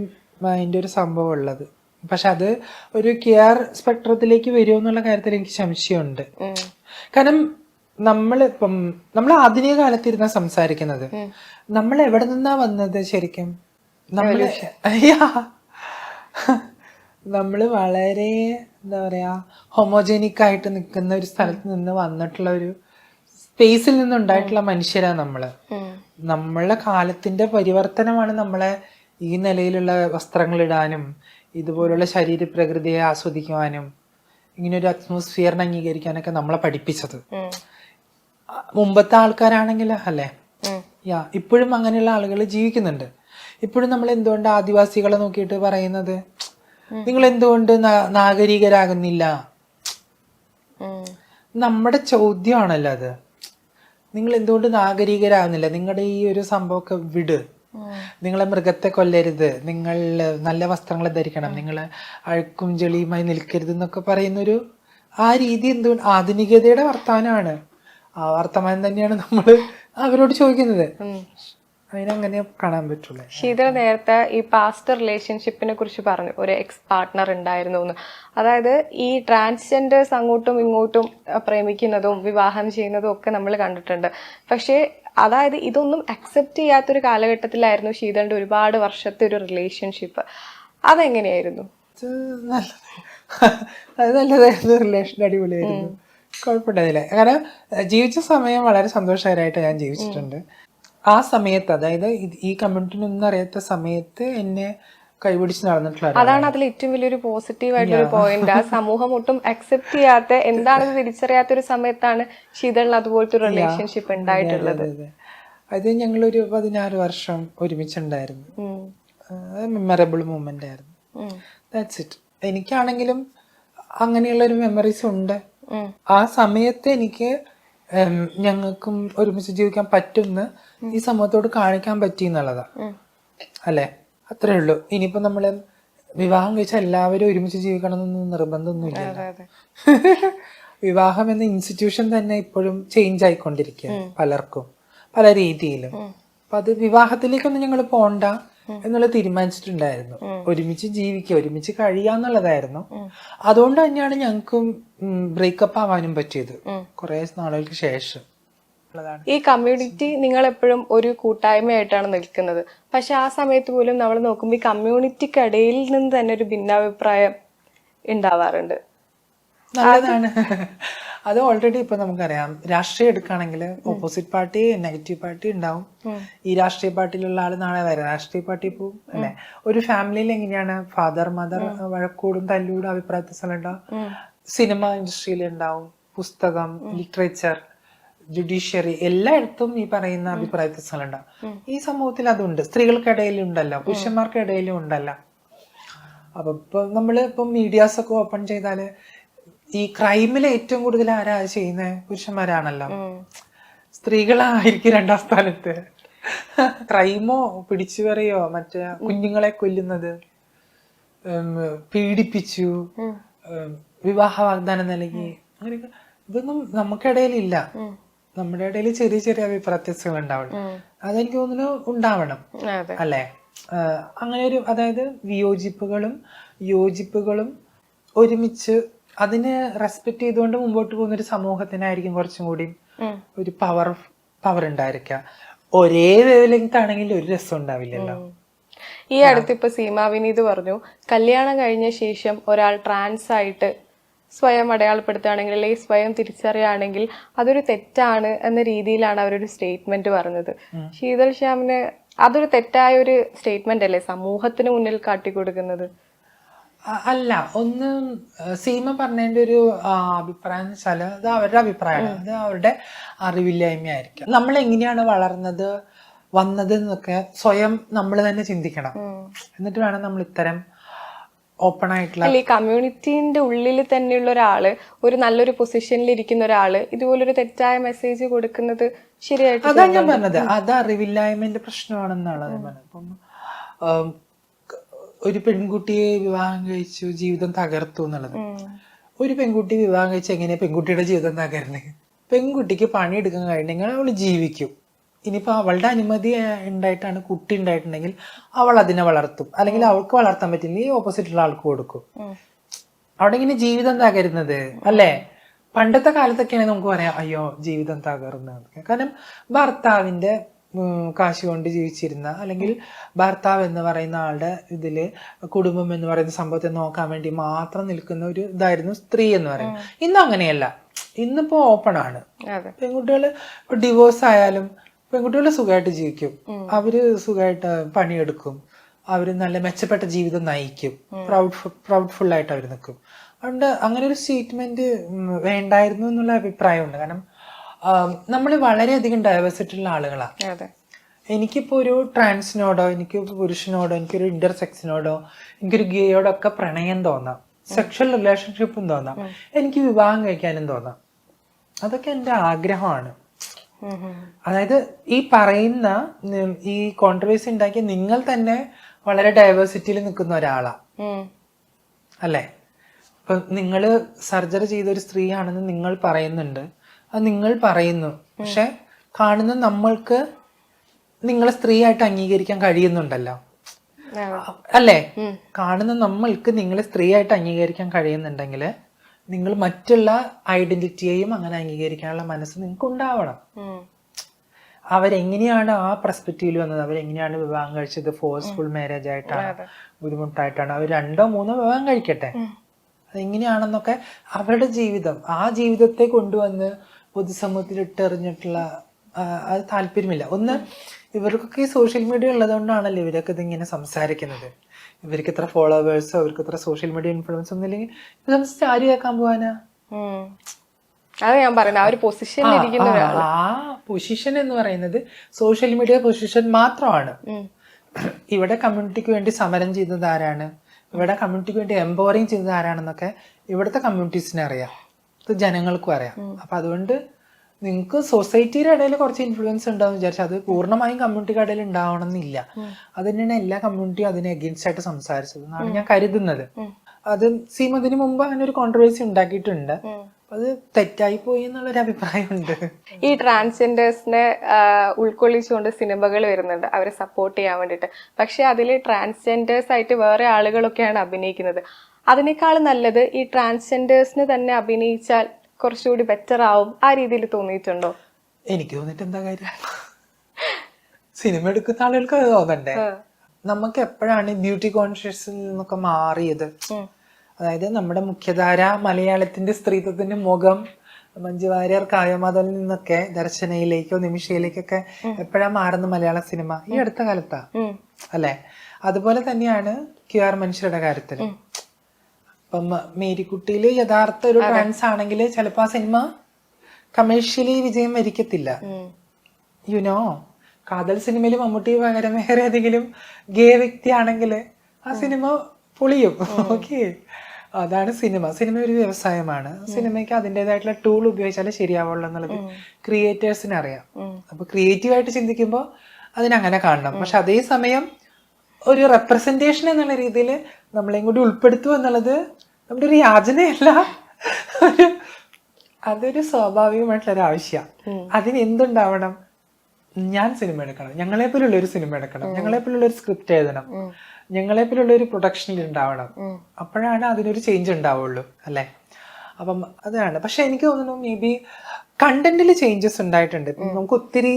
അതിൻ്റെ ഒരു സംഭവം ഉള്ളത്. പക്ഷെ അത് ഒരു കെയർ സ്പെക്ട്രത്തിലേക്ക് വരുമോ എന്നുള്ള കാര്യത്തിൽ എനിക്ക് സംശയമുണ്ട്. കാരണം നമ്മൾ ആധുനിക കാലത്തിരുന്ന സംസാരിക്കുന്നത്, നമ്മൾ എവിടെ നിന്നാ വന്നത് ശരിക്കും? നമ്മള് വളരെ എന്താ പറയാ ഹോമോജനിക് ആയിട്ട് നിൽക്കുന്ന ഒരു സ്ഥലത്ത് നിന്ന് വന്നിട്ടുള്ള ഒരു സ്പേസിൽ നിന്നുണ്ടായിട്ടുള്ള മനുഷ്യരാണ് നമ്മള്. നമ്മളെ കാലത്തിന്റെ പരിവർത്തനമാണ് നമ്മളെ ഈ നിലയിലുള്ള വസ്ത്രങ്ങൾ ഇടാനും ഇതുപോലുള്ള ശരീരപ്രകൃതിയെ ആസ്വദിക്കുവാനും ഇങ്ങനെ ഒരു അറ്റ്മോസ്ഫിയറിനെ അംഗീകരിക്കാനൊക്കെ നമ്മളെ പഠിപ്പിച്ചത്. മുമ്പത്തെ ആൾക്കാരാണെങ്കിൽ അല്ലേ, ഇപ്പോഴും അങ്ങനെയുള്ള ആളുകൾ ജീവിക്കുന്നുണ്ട്. ഇപ്പോഴും നമ്മൾ എന്തുകൊണ്ട് ആദിവാസികളെ നോക്കിയിട്ട് പറയുന്നത്, നിങ്ങൾ എന്തുകൊണ്ട് നാഗരികരാകുന്നില്ല? നമ്മുടെ ചോദ്യമാണല്ലോ അത്. നിങ്ങൾ എന്തുകൊണ്ട് നാഗരികരാകുന്നില്ല? നിങ്ങളുടെ ഈ ഒരു സംഭവമൊക്കെ വിട്. നിങ്ങളെ മൃഗത്തെ കൊല്ലരുത്, നിങ്ങൾ നല്ല വസ്ത്രങ്ങൾ ധരിക്കണം, നിങ്ങൾ അഴുക്കും ചെളിയുമായി നിൽക്കരുത് എന്നൊക്കെ പറയുന്നൊരു ആ രീതി എന്തുകൊണ്ട് ആധുനികതയുടെ വർത്തമാനമാണ്. ആ വർത്തമാനം തന്നെയാണ് നമ്മൾ അവരോട് ചോദിക്കുന്നത്. അതിനങ്ങനെ കാണാൻ പറ്റുള്ളൂ. ശീതൾ നേരത്തെ ഈ പാസ്റ്റ് റിലേഷൻഷിപ്പിനെ കുറിച്ച് പറഞ്ഞു, ഒരു എക്സ് പാർട്ട്ണർ ഉണ്ടായിരുന്നു എന്ന്. അതായത് ഈ ട്രാൻസ്ജെൻഡേഴ്സ് അങ്ങോട്ടും ഇങ്ങോട്ടും പ്രേമിക്കുന്നതും വിവാഹം ചെയ്യുന്നതും ഒക്കെ നമ്മൾ കണ്ടിട്ടുണ്ട്. പക്ഷേ അതായത് ഇതൊന്നും അക്സെപ്റ്റ് ചെയ്യാത്തൊരു കാലഘട്ടത്തിലായിരുന്നു ശീതളിന്റെ ഒരുപാട് വർഷത്തെ ഒരു റിലേഷൻഷിപ്പ്. അതെങ്ങനെയായിരുന്നു? അത് നല്ലതായിരുന്നു, റിലേഷൻ അടിപൊളിയായിരുന്നു, കുഴപ്പമുണ്ടായില്ല. കാരണം ജീവിച്ച സമയം വളരെ സന്തോഷകരമായിട്ട് ഞാൻ ജീവിച്ചിട്ടുണ്ട്. ആ സമയത്ത്, അതായത് ഈ കമ്മ്യൂണിറ്റിനൊന്നും അറിയാത്ത സമയത്ത് എന്നെ കൈപിടിച്ച് നടന്നിട്ടുള്ള അതാണ് അതിൽ ഏറ്റവും വലിയൊരു പോസിറ്റീവ് ആയിട്ടൊരു പോയിന്റ്. ആ സമൂഹം ഒട്ടും അക്സെപ്റ്റ് ചെയ്യാത്ത, എന്താണെന്ന് തിരിച്ചറിയാത്ത ഒരു സമയത്താണ് ശീതളിന് അതുപോലത്തെ ഒരു റിലേഷൻഷിപ്പ് ഉണ്ടായിട്ടുള്ളത്. അത് ഞങ്ങളൊരു 16 വർഷം ഒരുമിച്ചുണ്ടായിരുന്നു. മെമ്മറബിൾ മൂമെന്റ് ആയിരുന്നു. That's it. എനിക്കാണെങ്കിലും അങ്ങനെയുള്ള ഒരു മെമ്മറീസ് ഉണ്ട്. ആ സമയത്ത് എനിക്ക് ഞങ്ങൾക്കും ഒരുമിച്ച് ജീവിക്കാൻ പറ്റുമെന്ന് ഈ സമൂഹത്തോട് കാണിക്കാൻ പറ്റി എന്നുള്ളതാ അല്ലെ. അത്രേ ഉള്ളൂ. ഇനിയിപ്പോ നമ്മള് വിവാഹം കഴിച്ചാൽ എല്ലാവരും ഒരുമിച്ച് ജീവിക്കണം എന്നൊന്നും നിർബന്ധമൊന്നുമില്ല. വിവാഹം എന്ന ഇൻസ്റ്റിറ്റ്യൂഷൻ തന്നെ ഇപ്പോഴും ചേഞ്ച് ആയിക്കൊണ്ടിരിക്കുക പലർക്കും പല രീതിയിലും. അപ്പൊ അത് വിവാഹത്തിലേക്കൊന്നും ഞങ്ങൾ പോണ്ട എന്നുള്ളത് തീരുമാനിച്ചിട്ടുണ്ടായിരുന്നു. ഒരുമിച്ച് ജീവിക്കുക, ഒരുമിച്ച് കഴിയാന്നുള്ളതായിരുന്നു. അതുകൊണ്ട് തന്നെയാണ് ഞങ്ങൾക്കും ബ്രേക്കപ്പ് ആവാനും പറ്റിയത് കുറെ നാളുകൾക്ക് ശേഷം. ഈ കമ്മ്യൂണിറ്റി നിങ്ങൾ എപ്പോഴും ഒരു കൂട്ടായ്മയായിട്ടാണ് നിൽക്കുന്നത്. പക്ഷെ ആ സമയത്ത് പോലും നമ്മൾ നോക്കുമ്പോൾ ഈ കമ്മ്യൂണിറ്റിക്കിടയിൽ നിന്ന് തന്നെ ഒരു ഭിന്നാഭിപ്രായം ഉണ്ടാവാറുണ്ട്. നല്ലതാണ്. അത് ഓൾറെഡി ഇപ്പൊ നമുക്കറിയാം. രാഷ്ട്രീയം എടുക്കുകയാണെങ്കിൽ ഓപ്പോസിറ്റ് പാർട്ടി, നെഗറ്റീവ് പാർട്ടി ഉണ്ടാവും. ഈ രാഷ്ട്രീയ പാർട്ടിയിലുള്ള ആള് നാളെ വേറെ രാഷ്ട്രീയ പാർട്ടി പോവും അല്ലെ. ഒരു ഫാമിലിയിൽ എങ്ങനെയാണ് ഫാദർ മദർ വഴക്കൂടും തല്ലൂടും അഭിപ്രായ വ്യത്യാസങ്ങളുണ്ടാവും. സിനിമ ഇൻഡസ്ട്രിയിൽ ഉണ്ടാവും, പുസ്തകം, ലിറ്ററേച്ചർ, ജുഡീഷ്യറി, എല്ലായിടത്തും ഈ പറയുന്ന അഭിപ്രായ വ്യത്യാസങ്ങളുണ്ടാവും. ഈ സമൂഹത്തിൽ അതുണ്ട്. സ്ത്രീകൾക്കിടയിലും ഉണ്ടല്ലോ, പുരുഷന്മാർക്കിടയിലും ഉണ്ടല്ലോ. അപ്പൊ ഇപ്പൊ നമ്മള് ഇപ്പം മീഡിയാസ് ഒക്കെ ഓപ്പൺ ചെയ്താല് ഈ ക്രൈമിൽ ഏറ്റവും കൂടുതൽ ആരാ ചെയ്യുന്നത്? പുരുഷന്മാരാണല്ലോ. സ്ത്രീകളായിരിക്കും 2ാം സ്ഥാനത്ത്. ക്രൈമോ പിടിച്ചുപറിയോ മറ്റേ കുഞ്ഞുങ്ങളെ കൊല്ലുന്നത്, പീഡിപ്പിച്ചു, വിവാഹ വാഗ്ദാനം നൽകി, അങ്ങനെയൊക്കെ ഇതൊന്നും നമുക്കിടയിലില്ല. നമ്മുടെ ഇടയിൽ ചെറിയ ചെറിയ അഭിപ്രായ വ്യത്യാസങ്ങൾ ഉണ്ടാവണം. അതെനിക്ക് തോന്നുന്നു ഉണ്ടാവണം, അതെ. അല്ലേ? അങ്ങനെ ഒരു, അതായത് വിയോജിപ്പുകളും യോജിപ്പുകളും ഒരുമിച്ച് അതിനെ റെസ്പെക്ട് ചെയ്തുകൊണ്ട് മുമ്പോട്ട് പോകുന്ന ഒരു സമൂഹത്തിനായിരിക്കും കുറച്ചും കൂടി ഒരു പവർ ഉണ്ടായിരിക്കുക. ഒരേ വേവ് ലെങ്ത് ആണെങ്കിൽ ഒരു രസം ഉണ്ടാവില്ലല്ലോ. ഈ അടുത്ത് ഇപ്പൊ സീമാ വിനീത് പറഞ്ഞു, കല്യാണം കഴിഞ്ഞ ശേഷം ഒരാൾ ട്രാൻസ് ആയിട്ട് സ്വയം അടയാളപ്പെടുത്തുകയാണെങ്കിൽ അല്ലെങ്കിൽ സ്വയം തിരിച്ചറിയുകയാണെങ്കിൽ അതൊരു തെറ്റാണ് എന്ന രീതിയിലാണ് അവരൊരു സ്റ്റേറ്റ്മെന്റ് പറഞ്ഞത്. ശീതൾ ശ്യാമിന് അതൊരു തെറ്റായ ഒരു സ്റ്റേറ്റ്മെന്റ് അല്ലേ സമൂഹത്തിന് മുന്നിൽ കാട്ടിക്കൊടുക്കുന്നത്? അല്ല, ഒന്ന് സീമ പറഞ്ഞതിന്റെ ഒരു അഭിപ്രായം എന്ന് വെച്ചാൽ അത് അവരുടെ അഭിപ്രായമാണ്, അത് അവരുടെ അറിവില്ലായ്മയായിരിക്കും. നമ്മൾ എങ്ങനെയാണ് വന്നത് എന്നൊക്കെ സ്വയം നമ്മൾ തന്നെ ചിന്തിക്കണം. എന്നിട്ട് വേണം നമ്മൾ ഇത്തരം ഓപ്പൺ ആയിട്ടുള്ള ഈ കമ്മ്യൂണിറ്റിന്റെ ഉള്ളിൽ തന്നെയുള്ള ഒരാള്, ഒരു നല്ലൊരു പൊസിഷനിൽ ഇരിക്കുന്ന ഒരാള് ഇതുപോലൊരു തെറ്റായ മെസ്സേജ് കൊടുക്കുന്നത് ശരിയായിട്ട്? അതാ ഞാൻ പറഞ്ഞത്, അത് അറിവില്ലായ്മന്റെ പ്രശ്നമാണെന്നാണ് ഞാൻ പറഞ്ഞത്. അപ്പം ഒരു പെൺകുട്ടിയെ വിവാഹം കഴിച്ചു ജീവിതം തകർത്തു എന്നുള്ളത്. ഒരു പെൺകുട്ടി വിവാഹം കഴിച്ച് എങ്ങനെയാ പെൺകുട്ടിയുടെ ജീവിതം തകരുന്നത്? പെൺകുട്ടിക്ക് പണിയെടുക്കാൻ കഴിഞ്ഞെങ്കിൽ അവൾ ജീവിക്കും. ഇനിയിപ്പോൾ അവളുടെ അനുമതി ഉണ്ടായിട്ടാണ് കുട്ടി ഉണ്ടായിട്ടുണ്ടെങ്കിൽ അവൾ അതിനെ വളർത്തും, അല്ലെങ്കിൽ അവൾക്ക് വളർത്താൻ പറ്റില്ലെങ്കിൽ ഓപ്പോസിറ്റുള്ള ആൾക്ക് കൊടുക്കും. അവിടെ ഇങ്ങനെ ജീവിതം തകരുന്നത് അല്ലേ? പണ്ടത്തെ കാലത്തൊക്കെയാണെങ്കിൽ നമുക്ക് പറയാം അയ്യോ ജീവിതം തകർന്നതൊക്കെ. കാരണം ഭർത്താവിന്റെ കാശ് കൊണ്ട് ജീവിച്ചിരുന്ന, അല്ലെങ്കിൽ ഭർത്താവ് എന്ന് പറയുന്ന ആളുടെ ഇതില് കുടുംബം എന്ന് പറയുന്ന സംഭവത്തെ നോക്കാൻ വേണ്ടി മാത്രം നിൽക്കുന്ന ഒരു ഇതായിരുന്നു സ്ത്രീ എന്ന് പറയുന്നത്. ഇന്ന് അങ്ങനെയല്ല, ഇന്നിപ്പോ ഓപ്പൺ ആണ്. പെൺകുട്ടികൾ ഡിവോഴ്സ് ആയാലും പെൺകുട്ടികൾ സുഖമായിട്ട് ജീവിക്കും, അവര് സുഖമായിട്ട് പണിയെടുക്കും, അവര് നല്ല മെച്ചപ്പെട്ട ജീവിതം നയിക്കും, പ്രൗഡ്ഫുൾ ആയിട്ട് അവർ നിൽക്കും. അതുകൊണ്ട് അങ്ങനെ ഒരു സ്റ്റേറ്റ്മെന്റ് വേണ്ടായിരുന്നു എന്നുള്ള അഭിപ്രായമുണ്ട്. കാരണം നമ്മൾ വളരെയധികം ഡൈവേഴ്സിറ്റി ഉള്ള ആളുകളാണ്. എനിക്കിപ്പോ ഒരു ട്രാൻസിനോടോ, എനിക്ക് പുരുഷനോടോ, എനിക്കൊരു ഇന്റർസെക്സിനോടോ, എനിക്കൊരു ഗേയോടോ ഒക്കെ പ്രണയം തോന്നാം, സെക്ഷൽ റിലേഷൻഷിപ്പും തോന്നാം, എനിക്ക് വിവാഹം കഴിക്കാനും തോന്നാം. അതൊക്കെ എൻ്റെ ആഗ്രഹമാണ്. അതായത് ഈ പറയുന്ന ഈ കോൺട്രവേഴ്സി ഉണ്ടാക്കിയ നിങ്ങൾ തന്നെ വളരെ ഡൈവേഴ്സിറ്റിയിൽ നിൽക്കുന്ന ഒരാളാ, അല്ലേ? ഇപ്പൊ നിങ്ങള് സർജറി ചെയ്ത ഒരു സ്ത്രീ ആണെന്ന് നിങ്ങൾ പറയുന്നുണ്ട്, അത് നിങ്ങൾ പറയുന്നു. പക്ഷെ കാണുന്ന നമ്മൾക്ക് നിങ്ങളെ സ്ത്രീ ആയിട്ട് അംഗീകരിക്കാൻ കഴിയുന്നുണ്ടല്ലോ, അല്ലേ? കാണുന്ന നമ്മൾക്ക് നിങ്ങളെ സ്ത്രീ ആയിട്ട് അംഗീകരിക്കാൻ കഴിയുന്നുണ്ടെങ്കിൽ നിങ്ങൾ മറ്റുള്ള ഐഡന്റിറ്റിയെയും അങ്ങനെ അംഗീകരിക്കാനുള്ള മനസ്സ് നിങ്ങൾക്ക് ഉണ്ടാവണം. അവരെങ്ങനെയാണ് ആ പെർസ്പെക്റ്റീവിൽ വന്നത്, അവരെങ്ങനെയാണ് വിവാഹം കഴിച്ചത്? ഫോഴ്സ്ഫുൾ മാരേജ് ആയിട്ടാണ്, ബുദ്ധിമുട്ടായിട്ടാണ്? അവർ 2 3 വിവാഹം കഴിക്കട്ടെ, അതെങ്ങനെയാണെന്നൊക്കെ അവരുടെ ജീവിതം, ആ ജീവിതത്തെ കൊണ്ടുവന്ന് പൊതുസമൂഹത്തിൽ ഇട്ടെറിഞ്ഞിട്ടുള്ള അത് താല്പര്യമില്ല. ഒന്ന്, ഇവർക്കൊക്കെ ഈ സോഷ്യൽ മീഡിയ ഉള്ളതുകൊണ്ടാണല്ലോ ഇവരൊക്കെ ഇതിങ്ങനെ സംസാരിക്കുന്നത്. ഇവർക്ക് ഇത്ര ഫോളോവേഴ്സോ ഇവർക്ക് ഇത്ര സോഷ്യൽ മീഡിയ ഇൻഫ്ലുവൻസ് ഒന്നും ഇല്ലെങ്കിൽ ഇത് ആര് കേൾക്കാൻ പോവാനാ? അത് ഞാൻ പറയുന്നത് ആ ഒരു പൊസിഷനിൽ ഇരിക്കുന്ന ഒരാൾ. ആ പൊസിഷൻ എന്ന് പറയുന്നത് സോഷ്യൽ മീഡിയ പൊസിഷൻ മാത്രമാണ്. ഇവിടെ കമ്മ്യൂണിറ്റിക്ക് വേണ്ടി സമരം ചെയ്തത് ആരാണ്, ഇവിടെ കമ്മ്യൂണിറ്റിക്ക് വേണ്ടി എംപവറിങ് ചെയ്തത് ആരാണെന്നൊക്കെ ഇവിടുത്തെ കമ്മ്യൂണിറ്റീസിനെ അറിയാം, ഇത് ജനങ്ങൾക്കും അറിയാം. അപ്പൊ അതുകൊണ്ട് നിങ്ങൾക്ക് സൊസൈറ്റിയുടെ ഇടയിൽ കുറച്ച് ഇൻഫ്ലുവൻസ് ഉണ്ടാവും വിചാരിച്ചാൽ അത് പൂർണ്ണമായും കമ്മ്യൂണിറ്റിയുടെ ഇടയിൽ ഉണ്ടാവണം എന്നില്ല. അത് തന്നെയാണ് എല്ലാ കമ്മ്യൂണിറ്റിയും അതിനെ അഗെയിൻസ്റ്റ് ആയിട്ട് സംസാരിച്ചത് എന്നാണ് ഞാൻ കരുതുന്നത്. അത് സീമതിന് മുമ്പ് അങ്ങനെ ഒരു കോൺട്രവേഴ്സി ഉണ്ടാക്കിയിട്ടുണ്ട്, അത് തെറ്റായി പോയി എന്നുള്ളൊരു അഭിപ്രായമുണ്ട്. ഈ ട്രാൻസ്ജെൻഡേഴ്സിനെ ഉൾക്കൊള്ളിച്ചുകൊണ്ട് സിനിമകൾ വരുന്നുണ്ട് അവരെ സപ്പോർട്ട് ചെയ്യാൻ വേണ്ടിയിട്ട്. പക്ഷെ അതിൽ ട്രാൻസ്ജെൻഡേഴ്സ് ആയിട്ട് വേറെ ആളുകളൊക്കെയാണ് അഭിനയിക്കുന്നത്. അതിനേക്കാൾ നല്ലത് ഈ ട്രാൻസ്ജെൻഡേഴ്സിന് തന്നെ അഭിനയിച്ചാൽ കുറച്ചുകൂടി ബെറ്റർ ആവും, ആ രീതിയിൽ തോന്നിയിട്ടുണ്ടോ? എനിക്ക് തോന്നിട്ട് എന്താ കാര്യം, സിനിമ എടുക്കുന്ന ആളുകൾക്ക് അത് തോന്നണ്ടേ? നമുക്ക് എപ്പോഴാണ് ബ്യൂട്ടി കോൺഷ്യസിൽ നിന്നൊക്കെ മാറിയത്? അതായത് നമ്മുടെ മുഖ്യധാര മലയാളത്തിന്റെ സ്ത്രീത്വത്തിന്റെ മുഖം മഞ്ജു വാര്യർ, കാവ്യമാധവനിൽ നിന്നൊക്കെ ദർശനയിലേക്കോ നിമിഷയിലേക്കൊക്കെ എപ്പോഴാ മാറുന്ന മലയാള സിനിമ? ഈ അടുത്ത കാലത്താ, അല്ലെ? അതുപോലെ തന്നെയാണ് QR മനുഷ്യരുടെ കാര്യത്തിൽ. അപ്പം മേരിക്കുട്ടിയില് യഥാർത്ഥ ഒരു ട്രാൻസ് ആണെങ്കിൽ ചിലപ്പോ ആ സിനിമ കമേഴ്ഷ്യലി വിജയം വരിക്കത്തില്ല. യുനോ, കാതൽ സിനിമയിൽ മമ്മൂട്ടി പകരം വേറെ ഏതെങ്കിലും ഗേ വ്യക്തി ആണെങ്കിൽ ആ സിനിമ പൊളിയും. ഓക്കെ, അതാണ് സിനിമ. സിനിമ ഒരു വ്യവസായമാണ്. സിനിമയ്ക്ക് അതിൻ്റെതായിട്ടുള്ള ടൂൾ ഉപയോഗിച്ചാലേ ശരിയാവുള്ളൂ എന്നുള്ളത് ക്രിയേറ്റേഴ്സിന് അറിയാം. അപ്പൊ ക്രിയേറ്റീവായിട്ട് ചിന്തിക്കുമ്പോൾ അതിനങ്ങനെ കാണണം. പക്ഷെ അതേസമയം ഒരു റെപ്രസെന്റേഷൻ എന്നുള്ള രീതിയിൽ നമ്മളെയും കൂടി ഉൾപ്പെടുത്തുക എന്നുള്ളത് നമ്മുടെ ഒരു യാചനയല്ല, അതൊരു സ്വാഭാവികമായിട്ടുള്ള ഒരു ആവശ്യമാണ്. അതിന് എന്തുണ്ടാവണം? ഞാൻ സിനിമ എടുക്കണം, ഞങ്ങളെ പോലുള്ള ഒരു സിനിമ എടുക്കണം, ഞങ്ങളെ പോലുള്ള ഒരു സ്ക്രിപ്റ്റ് എഴുതണം, ഞങ്ങളെ പോലുള്ള ഒരു പ്രൊഡക്ഷനിൽ ഉണ്ടാവണം. അപ്പോഴാണ് അതിനൊരു ചേഞ്ച് ഉണ്ടാവുള്ളൂ അല്ലേ? അപ്പം അതാണ്. പക്ഷെ എനിക്ക് തോന്നുന്നു മേ ബി കണ്ടന്റിൽ ചേഞ്ചസ് ഉണ്ടായിട്ടുണ്ട്. ഇപ്പം നമുക്ക് ഒത്തിരി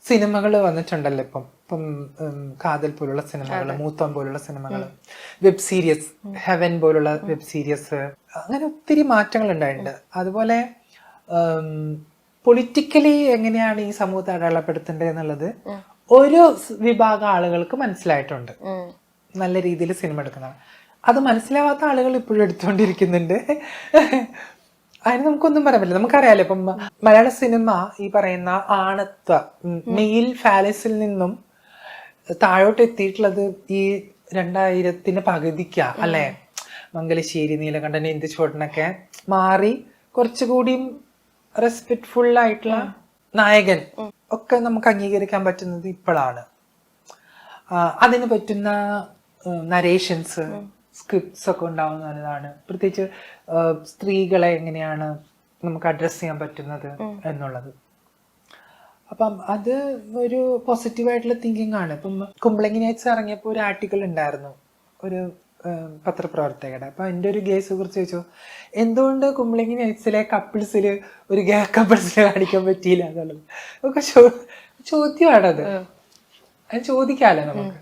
സിനിമകൾ വന്നിട്ടുണ്ടല്ലോ ഇപ്പം കാതൽ പോലുള്ള സിനിമകൾ, മൂത്തോൻ പോലുള്ള സിനിമകൾ, വെബ് സീരീസ്, ഹെവൻ പോലുള്ള വെബ് സീരീസ്, അങ്ങനെ ഒത്തിരി മാറ്റങ്ങൾ ഉണ്ടായിട്ടുണ്ട്. അതുപോലെ പൊളിറ്റിക്കലി എങ്ങനെയാണ് ഈ സമൂഹത്തെ അടയാളപ്പെടുത്തേണ്ടത് എന്നുള്ളത് ഒരു വിഭാഗം ആളുകൾക്ക് മനസ്സിലായിട്ടുണ്ട്. നല്ല രീതിയിൽ സിനിമ എടുക്കുന്നതാണ്. അത് മനസ്സിലാവാത്ത ആളുകൾ ഇപ്പോഴും എടുത്തുകൊണ്ടിരിക്കുന്നുണ്ട്. അതിന് നമുക്കൊന്നും പറയാൻ പറ്റില്ല. നമുക്കറിയാലോ ഇപ്പം മലയാള സിനിമ ഈ പറയുന്ന ആണത്വ മെയിൽ ഫാലസിൽ നിന്നും താഴോട്ട് എത്തിയിട്ടുള്ളത് ഈ 2000 പകുതിക്ക അല്ലെ? മംഗലശ്ശേരി, നീലകണ്ഠൻ, ഇന്ദുചൂടനൊക്കെ മാറി കുറച്ചുകൂടിയും റെസ്പെക്ട്ഫുൾ ആയിട്ടുള്ള നായകൻ ഒക്കെ നമുക്ക് അംഗീകരിക്കാൻ പറ്റുന്നത് ഇപ്പോഴാണ്. അതിന് പറ്റുന്ന നരേഷൻസ്, സ്ക്രിപ്റ്റ്സ് ഒക്കെ ഉണ്ടാവുന്നതാണ്. പ്രത്യേകിച്ച് സ്ത്രീകളെ എങ്ങനെയാണ് നമുക്ക് അഡ്രസ് ചെയ്യാൻ പറ്റുന്നത് എന്നുള്ളത്. അപ്പം അത് ഒരു പോസിറ്റീവായിട്ടുള്ള തിങ്കിങ് ആണ്. ഇപ്പം കുമ്പളങ്ങി നൈറ്റ്സ് ഇറങ്ങിയപ്പോൾ ഒരു ആർട്ടിക്കിൾ ഉണ്ടായിരുന്നു ഒരു പത്രപ്രവർത്തകയുടെ. അപ്പൊ എൻ്റെ ഒരു ഗേ സുഹൃത്ത് ചോദിച്ചു, എന്തുകൊണ്ട് കുമ്പളങ്ങി നൈറ്റ്സിലെ കപ്പിൾസിൽ ഒരു ഗേ കപ്പിൾസിനെ കാണിക്കാൻ പറ്റിയില്ല എന്നുള്ളത്. ഒക്കെ ചോദ്യമാണത്, അത് ചോദിക്കാമല്ലോ നമുക്ക്.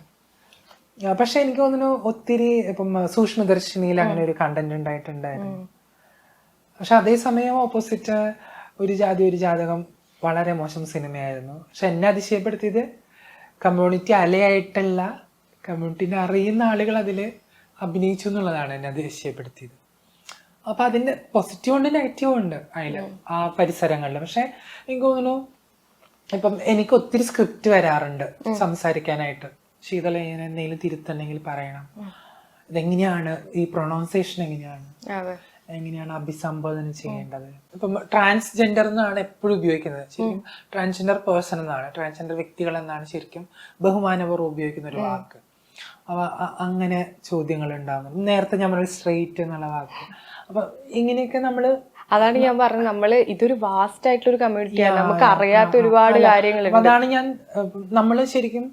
പക്ഷെ എനിക്ക് തോന്നുന്നു ഒത്തിരി ഇപ്പം സൂക്ഷ്മദർശിനിയിൽ അങ്ങനെ ഒരു കണ്ടന്റ് ഉണ്ടായിട്ടുണ്ടായിരുന്നു. പക്ഷെ അതേസമയം ഓപ്പോസിറ്റ് ഒരു ജാതി ഒരു ജാതകം വളരെ മോശം സിനിമയായിരുന്നു. പക്ഷെ എന്നെ അതിശയപ്പെടുത്തിയത് കമ്മ്യൂണിറ്റി അലയായിട്ടുള്ള, കമ്മ്യൂണിറ്റിനെ അറിയുന്ന ആളുകൾ അതിൽ അഭിനയിച്ചു എന്നുള്ളതാണ് എന്നെ അതിശയപ്പെടുത്തിയത്. അപ്പൊ അതിന്റെ പോസിറ്റീവ് ഉണ്ട് നെഗറ്റീവ് ഉണ്ട് അതിൽ ആ പരിസരങ്ങളിൽ. പക്ഷെ എനിക്ക് തോന്നുന്നു ഇപ്പം എനിക്ക് ഒത്തിരി സ്ക്രിപ്റ്റ് വരാറുണ്ട് സംസാരിക്കാനായിട്ട്. ശീതള എന്തെങ്കിലും തിരുത്തുണ്ടെങ്കിൽ പറയണം, ഇതെങ്ങനെയാണ് ഈ പ്രൊണൗൺസിയേഷൻ എങ്ങനെയാണ് അഭിസംബോധന ചെയ്യേണ്ടത്. ഇപ്പം ട്രാൻസ്ജെൻഡർ എന്നാണ് എപ്പോഴും ഉപയോഗിക്കുന്നത്. ശരിക്കും ട്രാൻസ്ജെൻഡർ പേഴ്സൺ എന്നാണ്, ട്രാൻസ്ജെൻഡർ വ്യക്തികൾ എന്നാണ് ശരിക്കും ബഹുമാനപൂർവ്വം ഉപയോഗിക്കുന്ന ഒരു വാക്ക്. അപ്പൊ അങ്ങനെ ചോദ്യങ്ങൾ ഉണ്ടാകുന്നു. നേരത്തെ ഞാൻ പറഞ്ഞ സ്ട്രെയിറ്റ് എന്നുള്ള വാക്ക്. അപ്പൊ ഇങ്ങനെയൊക്കെ നമ്മള്, അതാണ് ഞാൻ പറഞ്ഞത്, നമ്മള് ഇതൊരു വാസ്റ്റ് ആയിട്ടുള്ള ഒരു കമ്മ്യൂണിറ്റിയാണ്, നമുക്ക് അറിയാത്ത ഒരുപാട് കാര്യങ്ങൾ. അതാണ് നമ്മള് ശരിക്കും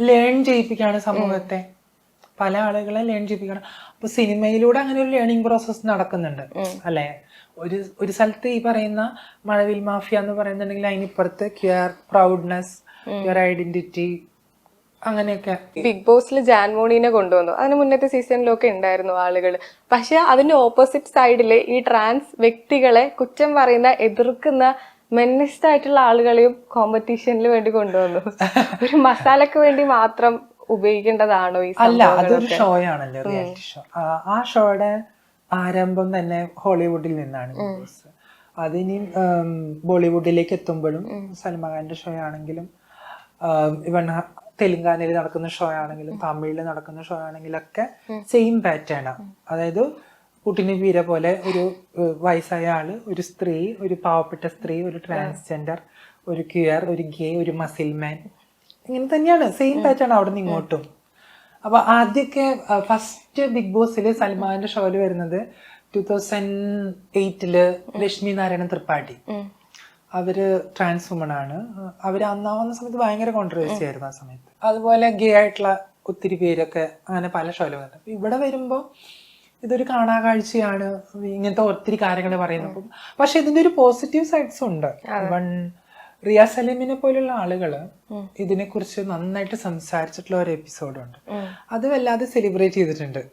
ലേൺ ചെയ്യിപ്പിക്കുകയാണ് സമൂഹത്തെ, പല ആളുകളെ ലേൺ ചെയ്യിപ്പിക്കണം. അപ്പൊ സിനിമയിലൂടെ അങ്ങനെ ഒരു ലേണിംഗ് പ്രോസസ് നടക്കുന്നുണ്ട് അല്ലെ? ഒരു സ്ഥലത്ത് ഈ പറയുന്ന മഴവിൽ മാഫിയ എന്ന് പറയുന്നുണ്ടെങ്കിൽ അതിനിപ്പുറത്ത് ക്യൂർ പ്രൗഡ്നെസ്, ക്യൂർ ഐഡന്റിറ്റി, അങ്ങനെയൊക്കെ. ബിഗ് ബോസിൽ ജാൻമോണിനെ കൊണ്ടുവന്നു, അതിന് മുന്നത്തെ സീസണിലൊക്കെ ഉണ്ടായിരുന്നു ആളുകൾ. പക്ഷെ അതിന്റെ ഓപ്പോസിറ്റ് സൈഡില് ഈ ട്രാൻസ് വ്യക്തികളെ കുറ്റം പറയുന്ന, എതിർക്കുന്ന മെന്നിസ്റ്റ് ആയിട്ടുള്ള ആളുകളെയും കോമ്പറ്റീഷനിൽ വേണ്ടി കൊണ്ടുവന്നു. ഒരു മസാലക്ക് വേണ്ടി മാത്രം ഉപയോഗിക്കേണ്ടതാണോ ഈ? അല്ല, അതൊരു ഷോ ആണല്ലോ, റിയാലിറ്റി ഷോ. ആ ഷോയുടെ ആരംഭം തന്നെ ഹോളിവുഡിൽ നിന്നാണ്. ബിഗ് ബോസ് അതിനി ബോളിവുഡിലേക്ക് എത്തുമ്പോഴും സൽമാന്റെ ഷോ ആണെങ്കിലും, ഇവൺ തെലുങ്കാനയിൽ നടക്കുന്ന ഷോ ആണെങ്കിലും, തമിഴിൽ നടക്കുന്ന ഷോ ആണെങ്കിലും ഒക്കെ സെയിം പാറ്റേൺ ആണ്. അതായത് കുട്ടിനി വീര പോലെ ഒരു വയസ്സായ ആള്, ഒരു സ്ത്രീ, ഒരു പാവപ്പെട്ട സ്ത്രീ, ഒരു ട്രാൻസ്ജെൻഡർ, ഒരു ക്യൂർ, ഒരു ഗേ, ഒരു മസിൽമാൻ, ഇങ്ങനെ തന്നെയാണ് സെയിം പാറ്റേൺ അവിടെ നിന്ന് ഇങ്ങോട്ടും. അപ്പൊ ആദ്യമൊക്കെ ഫസ്റ്റ് ബിഗ് ബോസിൽ സൽമാന്റെ ഷോയില് വരുന്നത് 2008 ലക്ഷ്മി നാരായണൻ ത്രിപാഠി. അവര് ട്രാൻസ് വുമൺ ആണ്. അവര് അന്നാവുന്ന സമയത്ത് ഭയങ്കര കോൺട്രവേഴ്സി ആയിരുന്നു ആ സമയത്ത്. അതുപോലെ ഗേ ആയിട്ടുള്ള ഒത്തിരി പേരൊക്കെ അങ്ങനെ പല ഷോയിലും വന്നത്. ഇവിടെ വരുമ്പോ ഇതൊരു കാണാകാഴ്ചയാണ്, ഇങ്ങനത്തെ ഒത്തിരി കാര്യങ്ങൾ പറയുന്നത്. പക്ഷെ ഇതിന്റെ ഒരു പോസിറ്റീവ് സൈഡ്സും ഉണ്ട്. റിയ സലീമിനെ പോലുള്ള ആളുകള് ഇതിനെ കുറിച്ച് നന്നായിട്ട് സംസാരിച്ചിട്ടുള്ള ഒരു എപ്പിസോഡുണ്ട്. അത് വല്ലാതെ സെലിബ്രേറ്റ് ചെയ്തിട്ടുണ്ട്.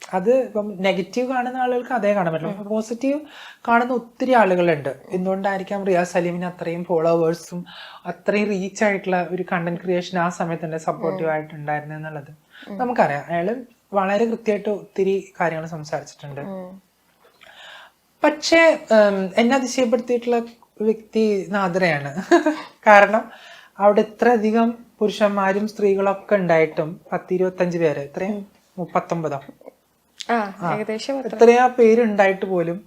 അത് ഇപ്പം നെഗറ്റീവ് കാണുന്ന ആളുകൾക്ക് അതേ കാണാൻ പറ്റില്ല, പോസിറ്റീവ് കാണുന്ന ഒത്തിരി ആളുകളുണ്ട്. എന്തുകൊണ്ടായിരിക്കാം റിയ സലീമിന് അത്രയും ഫോളോവേഴ്സും അത്രയും റീച്ച് ആയിട്ടുള്ള ഒരു കണ്ടന്റ് ക്രിയേഷൻ ആ സമയത്ത് തന്നെ സപ്പോർട്ടീവ് ആയിട്ടുണ്ടായിരുന്നു എന്നുള്ളത് നമുക്കറിയാം. അയാള് വളരെ കൃത്യമായിട്ട് ഒത്തിരി കാര്യങ്ങൾ സംസാരിച്ചിട്ടുണ്ട്. പക്ഷെ എന്നെ അതിശയപ്പെടുത്തിയിട്ടുള്ള വ്യക്തി നാദ്രയാണ്. കാരണം അവിടെ ഇത്ര അധികം പുരുഷന്മാരും സ്ത്രീകളൊക്കെ ഉണ്ടായിട്ടും 10-25 പേര്, ഇത്രയും 39 ഇത്രയും പേരുണ്ടായിട്ട് പോലും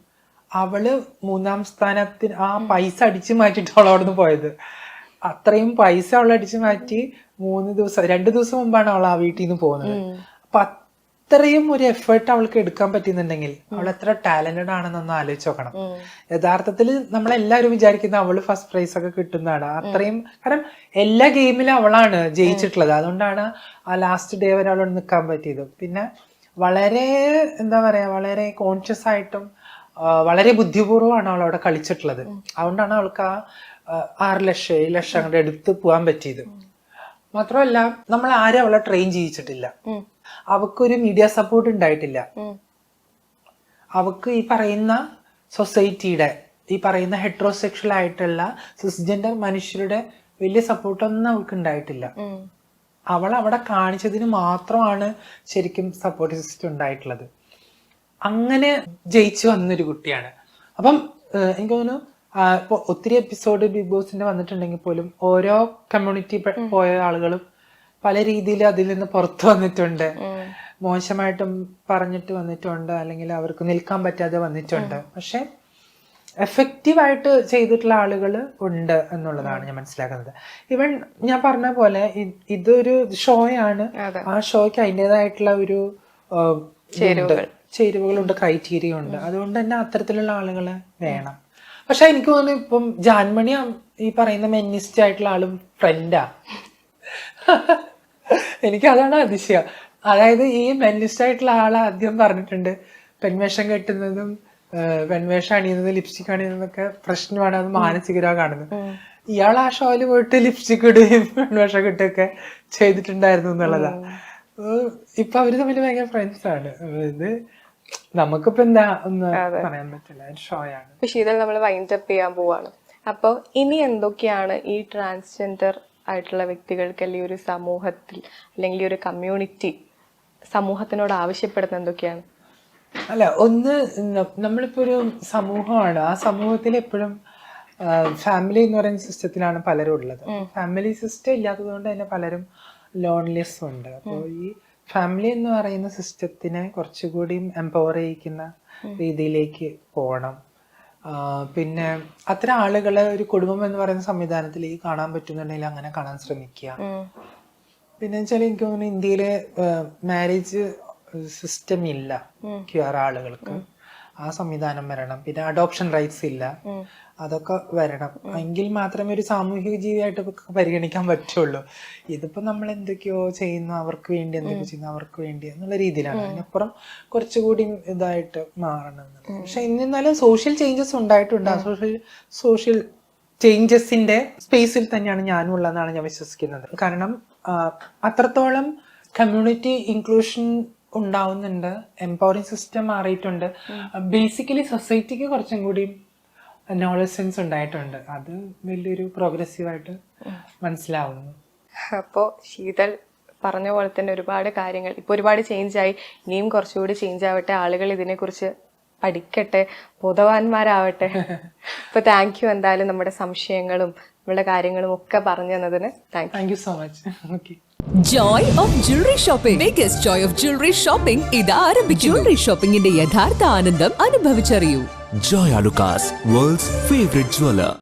അവള് 3-ാം സ്ഥാനത്തിന് ആ പൈസ അടിച്ചു മാറ്റിയിട്ട് അവൾ അവിടെ നിന്ന് പോയത്. അത്രയും പൈസ അവൾ അടിച്ചു മാറ്റി 2 ദിവസം മുമ്പാണ് അവൾ ആ വീട്ടിൽ നിന്ന് പോകുന്നത്. അപ്പൊ അത്രയും ഒരു എഫേർട്ട് അവൾക്ക് എടുക്കാൻ പറ്റുന്നുണ്ടെങ്കിൽ അവൾ എത്ര ടാലന്റഡ് ആണെന്നൊന്ന് ആലോചിച്ച് നോക്കണം. യഥാർത്ഥത്തിൽ നമ്മളെല്ലാവരും വിചാരിക്കുന്ന അവള് ഫസ്റ്റ് പ്രൈസ് ഒക്കെ കിട്ടുന്നതാണ്. അത്രയും കാരണം എല്ലാ ഗെയിമിലും അവളാണ് ജയിച്ചിട്ടുള്ളത്. അതുകൊണ്ടാണ് ആ ലാസ്റ്റ് ഡേ വരെ അവളോട് നിൽക്കാൻ പറ്റിയത്. പിന്നെ വളരെ എന്താ പറയാ, വളരെ കോൺഷ്യസ് ആയിട്ടും വളരെ ബുദ്ധിപൂർവ്വമാണ് അവൾ അവിടെ കളിച്ചിട്ടുള്ളത്. അതുകൊണ്ടാണ് അവൾക്ക് ആ 6 ലക്ഷം 7 ലക്ഷം അങ്ങോട്ട് എടുത്ത് പോകാൻ പറ്റിയത്. മാത്രമല്ല നമ്മൾ ആരും അവളെ ട്രെയിൻ ചെയ്യിച്ചിട്ടില്ല. അവക്കൊരു മീഡിയ സപ്പോർട്ട് ഉണ്ടായിട്ടില്ല. അവക്ക് ഈ പറയുന്ന സൊസൈറ്റിയുടെ, ഈ പറയുന്ന ഹെട്രോസെക്ഷൽ ആയിട്ടുള്ള സിസ്ജെൻഡർ മനുഷ്യരുടെ വലിയ സപ്പോർട്ടൊന്നും അവൾക്ക് ഉണ്ടായിട്ടില്ല. അവൾ അവിടെ കാണിച്ചതിന് മാത്രമാണ് ശരിക്കും സപ്പോർട്ട് സിസ്റ്റം ഉണ്ടായിട്ടുള്ളത്. അങ്ങനെ ജയിച്ചു വന്നൊരു കുട്ടിയാണ്. അപ്പം എനിക്ക് തോന്നുന്നു ഇപ്പൊ ഒത്തിരി എപ്പിസോഡ് ബിഗ് ബോസിന്റെ വന്നിട്ടുണ്ടെങ്കിൽ പോലും ഓരോ കമ്മ്യൂണിറ്റി പോയ ആളുകളും പല രീതിയിൽ അതിൽ നിന്ന് പുറത്തു വന്നിട്ടുണ്ട്. മോശമായിട്ടും പറഞ്ഞിട്ട് വന്നിട്ടുണ്ട്, അല്ലെങ്കിൽ അവർക്ക് നിൽക്കാൻ പറ്റാതെ വന്നിട്ടുണ്ട്. പക്ഷെ എഫക്റ്റീവായിട്ട് ചെയ്തിട്ടുള്ള ആളുകൾ ഉണ്ട് എന്നുള്ളതാണ് ഞാൻ മനസ്സിലാക്കുന്നത്. ഈവൻ ഞാൻ പറഞ്ഞ പോലെ ഇതൊരു ഷോയാണ്. ആ ഷോയ്ക്ക് അതിൻ്റെതായിട്ടുള്ള ഒരു ചേരുവകളുണ്ട്, ക്രൈറ്റീരിയ ഉണ്ട്. അതുകൊണ്ട് തന്നെ അത്തരത്തിലുള്ള ആളുകളെ വേണം. പക്ഷെ എനിക്ക് തോന്നുന്നു ഇപ്പം ജാൻമണി ഈ പറയുന്ന മെന്നിസ്റ്റ് ആയിട്ടുള്ള ആളും ഫ്രണ്ടാ. എനിക്ക് അതാണ് അതിശയം. അതായത് ഈ മെന്നിസ്റ്റ് ആയിട്ടുള്ള ആൾ ആദ്യം പറഞ്ഞിട്ടുണ്ട് പെൺവേഷം കെട്ടുന്നതും പെൺവേഷം അണിയുന്നതും ലിപ്സ്റ്റിക് അണിയുന്നതൊക്കെ പ്രശ്നമാണ്, അത് മാനസിക രോഗമാണെന്ന്. ഇയാൾ ആ ഷോയില് പോയിട്ട് ലിപ്സ്റ്റിക് ഇടുകയും പെൺവേഷം കെട്ടുകയൊക്കെ ചെയ്തിട്ടുണ്ടായിരുന്നു എന്നുള്ളതാ. ഇപ്പൊ അവര് തമ്മിൽ ഭയങ്കര ഫ്രണ്ട്സ് ആണ്. ഇത് നമുക്കിപ്പോ എന്താ ഒന്ന് പറയാൻ പറ്റില്ല, ഷോയാണ്. ശീതൽ നമ്മൾ വൈൻഡപ്പ് ചെയ്യാൻ പോവാണ്. അപ്പോൾ ഇനി എന്തൊക്കെയാണ് ഈ ട്രാൻസ്ജെൻഡർ ആയിട്ടുള്ള വ്യക്തികൾക്ക് അല്ലെങ്കിൽ ഒരു സമൂഹത്തിൽ അല്ലെങ്കിൽ ഒരു കമ്മ്യൂണിറ്റി സമൂഹത്തിനോട് ആവശ്യപ്പെടുന്ന എന്തൊക്കെയാണ്? അല്ല, ഒന്ന് നമ്മളിപ്പോ ഒരു സമൂഹമാണ്. ആ സമൂഹത്തിൽ എപ്പോഴും ഫാമിലി എന്ന് പറയുന്ന സിസ്റ്റത്തിലാണ് പലരും ഉള്ളത്. ഫാമിലി സിസ്റ്റം ഇല്ലാത്തത് കൊണ്ട് തന്നെ പലരും ലോൺലിനെസ് ഉണ്ട്. അപ്പോൾ ഈ ഫാമിലി എന്ന് പറയുന്ന സിസ്റ്റത്തിനെ കുറച്ചുകൂടി എംപവർ ചെയ്യിക്കുന്ന രീതിയിലേക്ക് പോകണം. പിന്നെ അത്തരം ആളുകളെ ഒരു കുടുംബം എന്ന് പറയുന്ന സംവിധാനത്തിലേക്ക് കാണാൻ പറ്റുന്നുണ്ടെങ്കിൽ അങ്ങനെ കാണാൻ ശ്രമിക്കുക. പിന്നെ വെച്ചാൽ എനിക്ക് തോന്നുന്നു ഇന്ത്യയിലെ മാരേജ് സിസ്റ്റം ഇല്ല ക്യൂർ ആളുകൾക്ക്. ആ സംവിധാനം വരണം. പിന്നെ അഡോപ്ഷൻ റൈറ്റ്സ് ഇല്ല, അതൊക്കെ വരണം. എങ്കിൽ മാത്രമേ ഒരു സാമൂഹിക ജീവിയായിട്ട് പരിഗണിക്കാൻ പറ്റുള്ളൂ. ഇതിപ്പോ നമ്മൾ എന്തൊക്കെയോ ചെയ്യുന്നു, അവർക്ക് വേണ്ടി എന്തൊക്കെ ചെയ്യുന്നു, അവർക്ക് വേണ്ടി എന്നുള്ള രീതിയിലാണ്. അതിനപ്പുറം കുറച്ചുകൂടി ഇതായിട്ട് മാറണം. പക്ഷെ എന്നിരുന്നാലും സോഷ്യൽ ചേഞ്ചസ് ഉണ്ടായിട്ടുണ്ട്. ആ സോഷ്യൽ ചേഞ്ചസിന്റെ സ്പേസിൽ തന്നെയാണ് ഞാനും ഉള്ളതെന്നാണ് ഞാൻ വിശ്വസിക്കുന്നത്. കാരണം അത്രത്തോളം കമ്മ്യൂണിറ്റി ഇൻക്ലൂഷൻ ഉണ്ടാവുന്നുണ്ട്, എംപവറിംഗ് സിസ്റ്റം മാറിയിട്ടുണ്ട്. ബേസിക്കലി സൊസൈറ്റിക്ക് കുറച്ചും കൂടി നോളജ് സെൻസ് ഉണ്ടായിട്ടുണ്ട്. അത് വലിയൊരു പ്രോഗ്രസീവായിട്ട് മനസ്സിലാവുന്നു. അപ്പോൾ ശീതൽ പറഞ്ഞ പോലെ തന്നെ ഒരുപാട് കാര്യങ്ങൾ ഇപ്പോൾ ഒരുപാട് ചേഞ്ച് ആയി. ഇനിയും കുറച്ചുകൂടി ചേഞ്ച് ആവട്ടെ, ആളുകൾ ഇതിനെക്കുറിച്ച് പഠിക്കട്ടെ, ബോധവാന്മാരാവട്ടെ. അപ്പോൾ താങ്ക് യു എന്തായാലും നമ്മുടെ സംശയങ്ങളും നമ്മുടെ കാര്യങ്ങളും ഒക്കെ പറഞ്ഞു തന്നതിന് thank you so much. Okay. Joy of Jewelry Shopping. Biggest joy of jewelry shopping ഇതാ ആരംഭിക്കുന്നു. Jewelry shoppingന്റെ യഥാർത്ഥ ആനന്ദം അനുഭവിച്ചറിയൂ. Joy Alucas, world's favorite jeweler.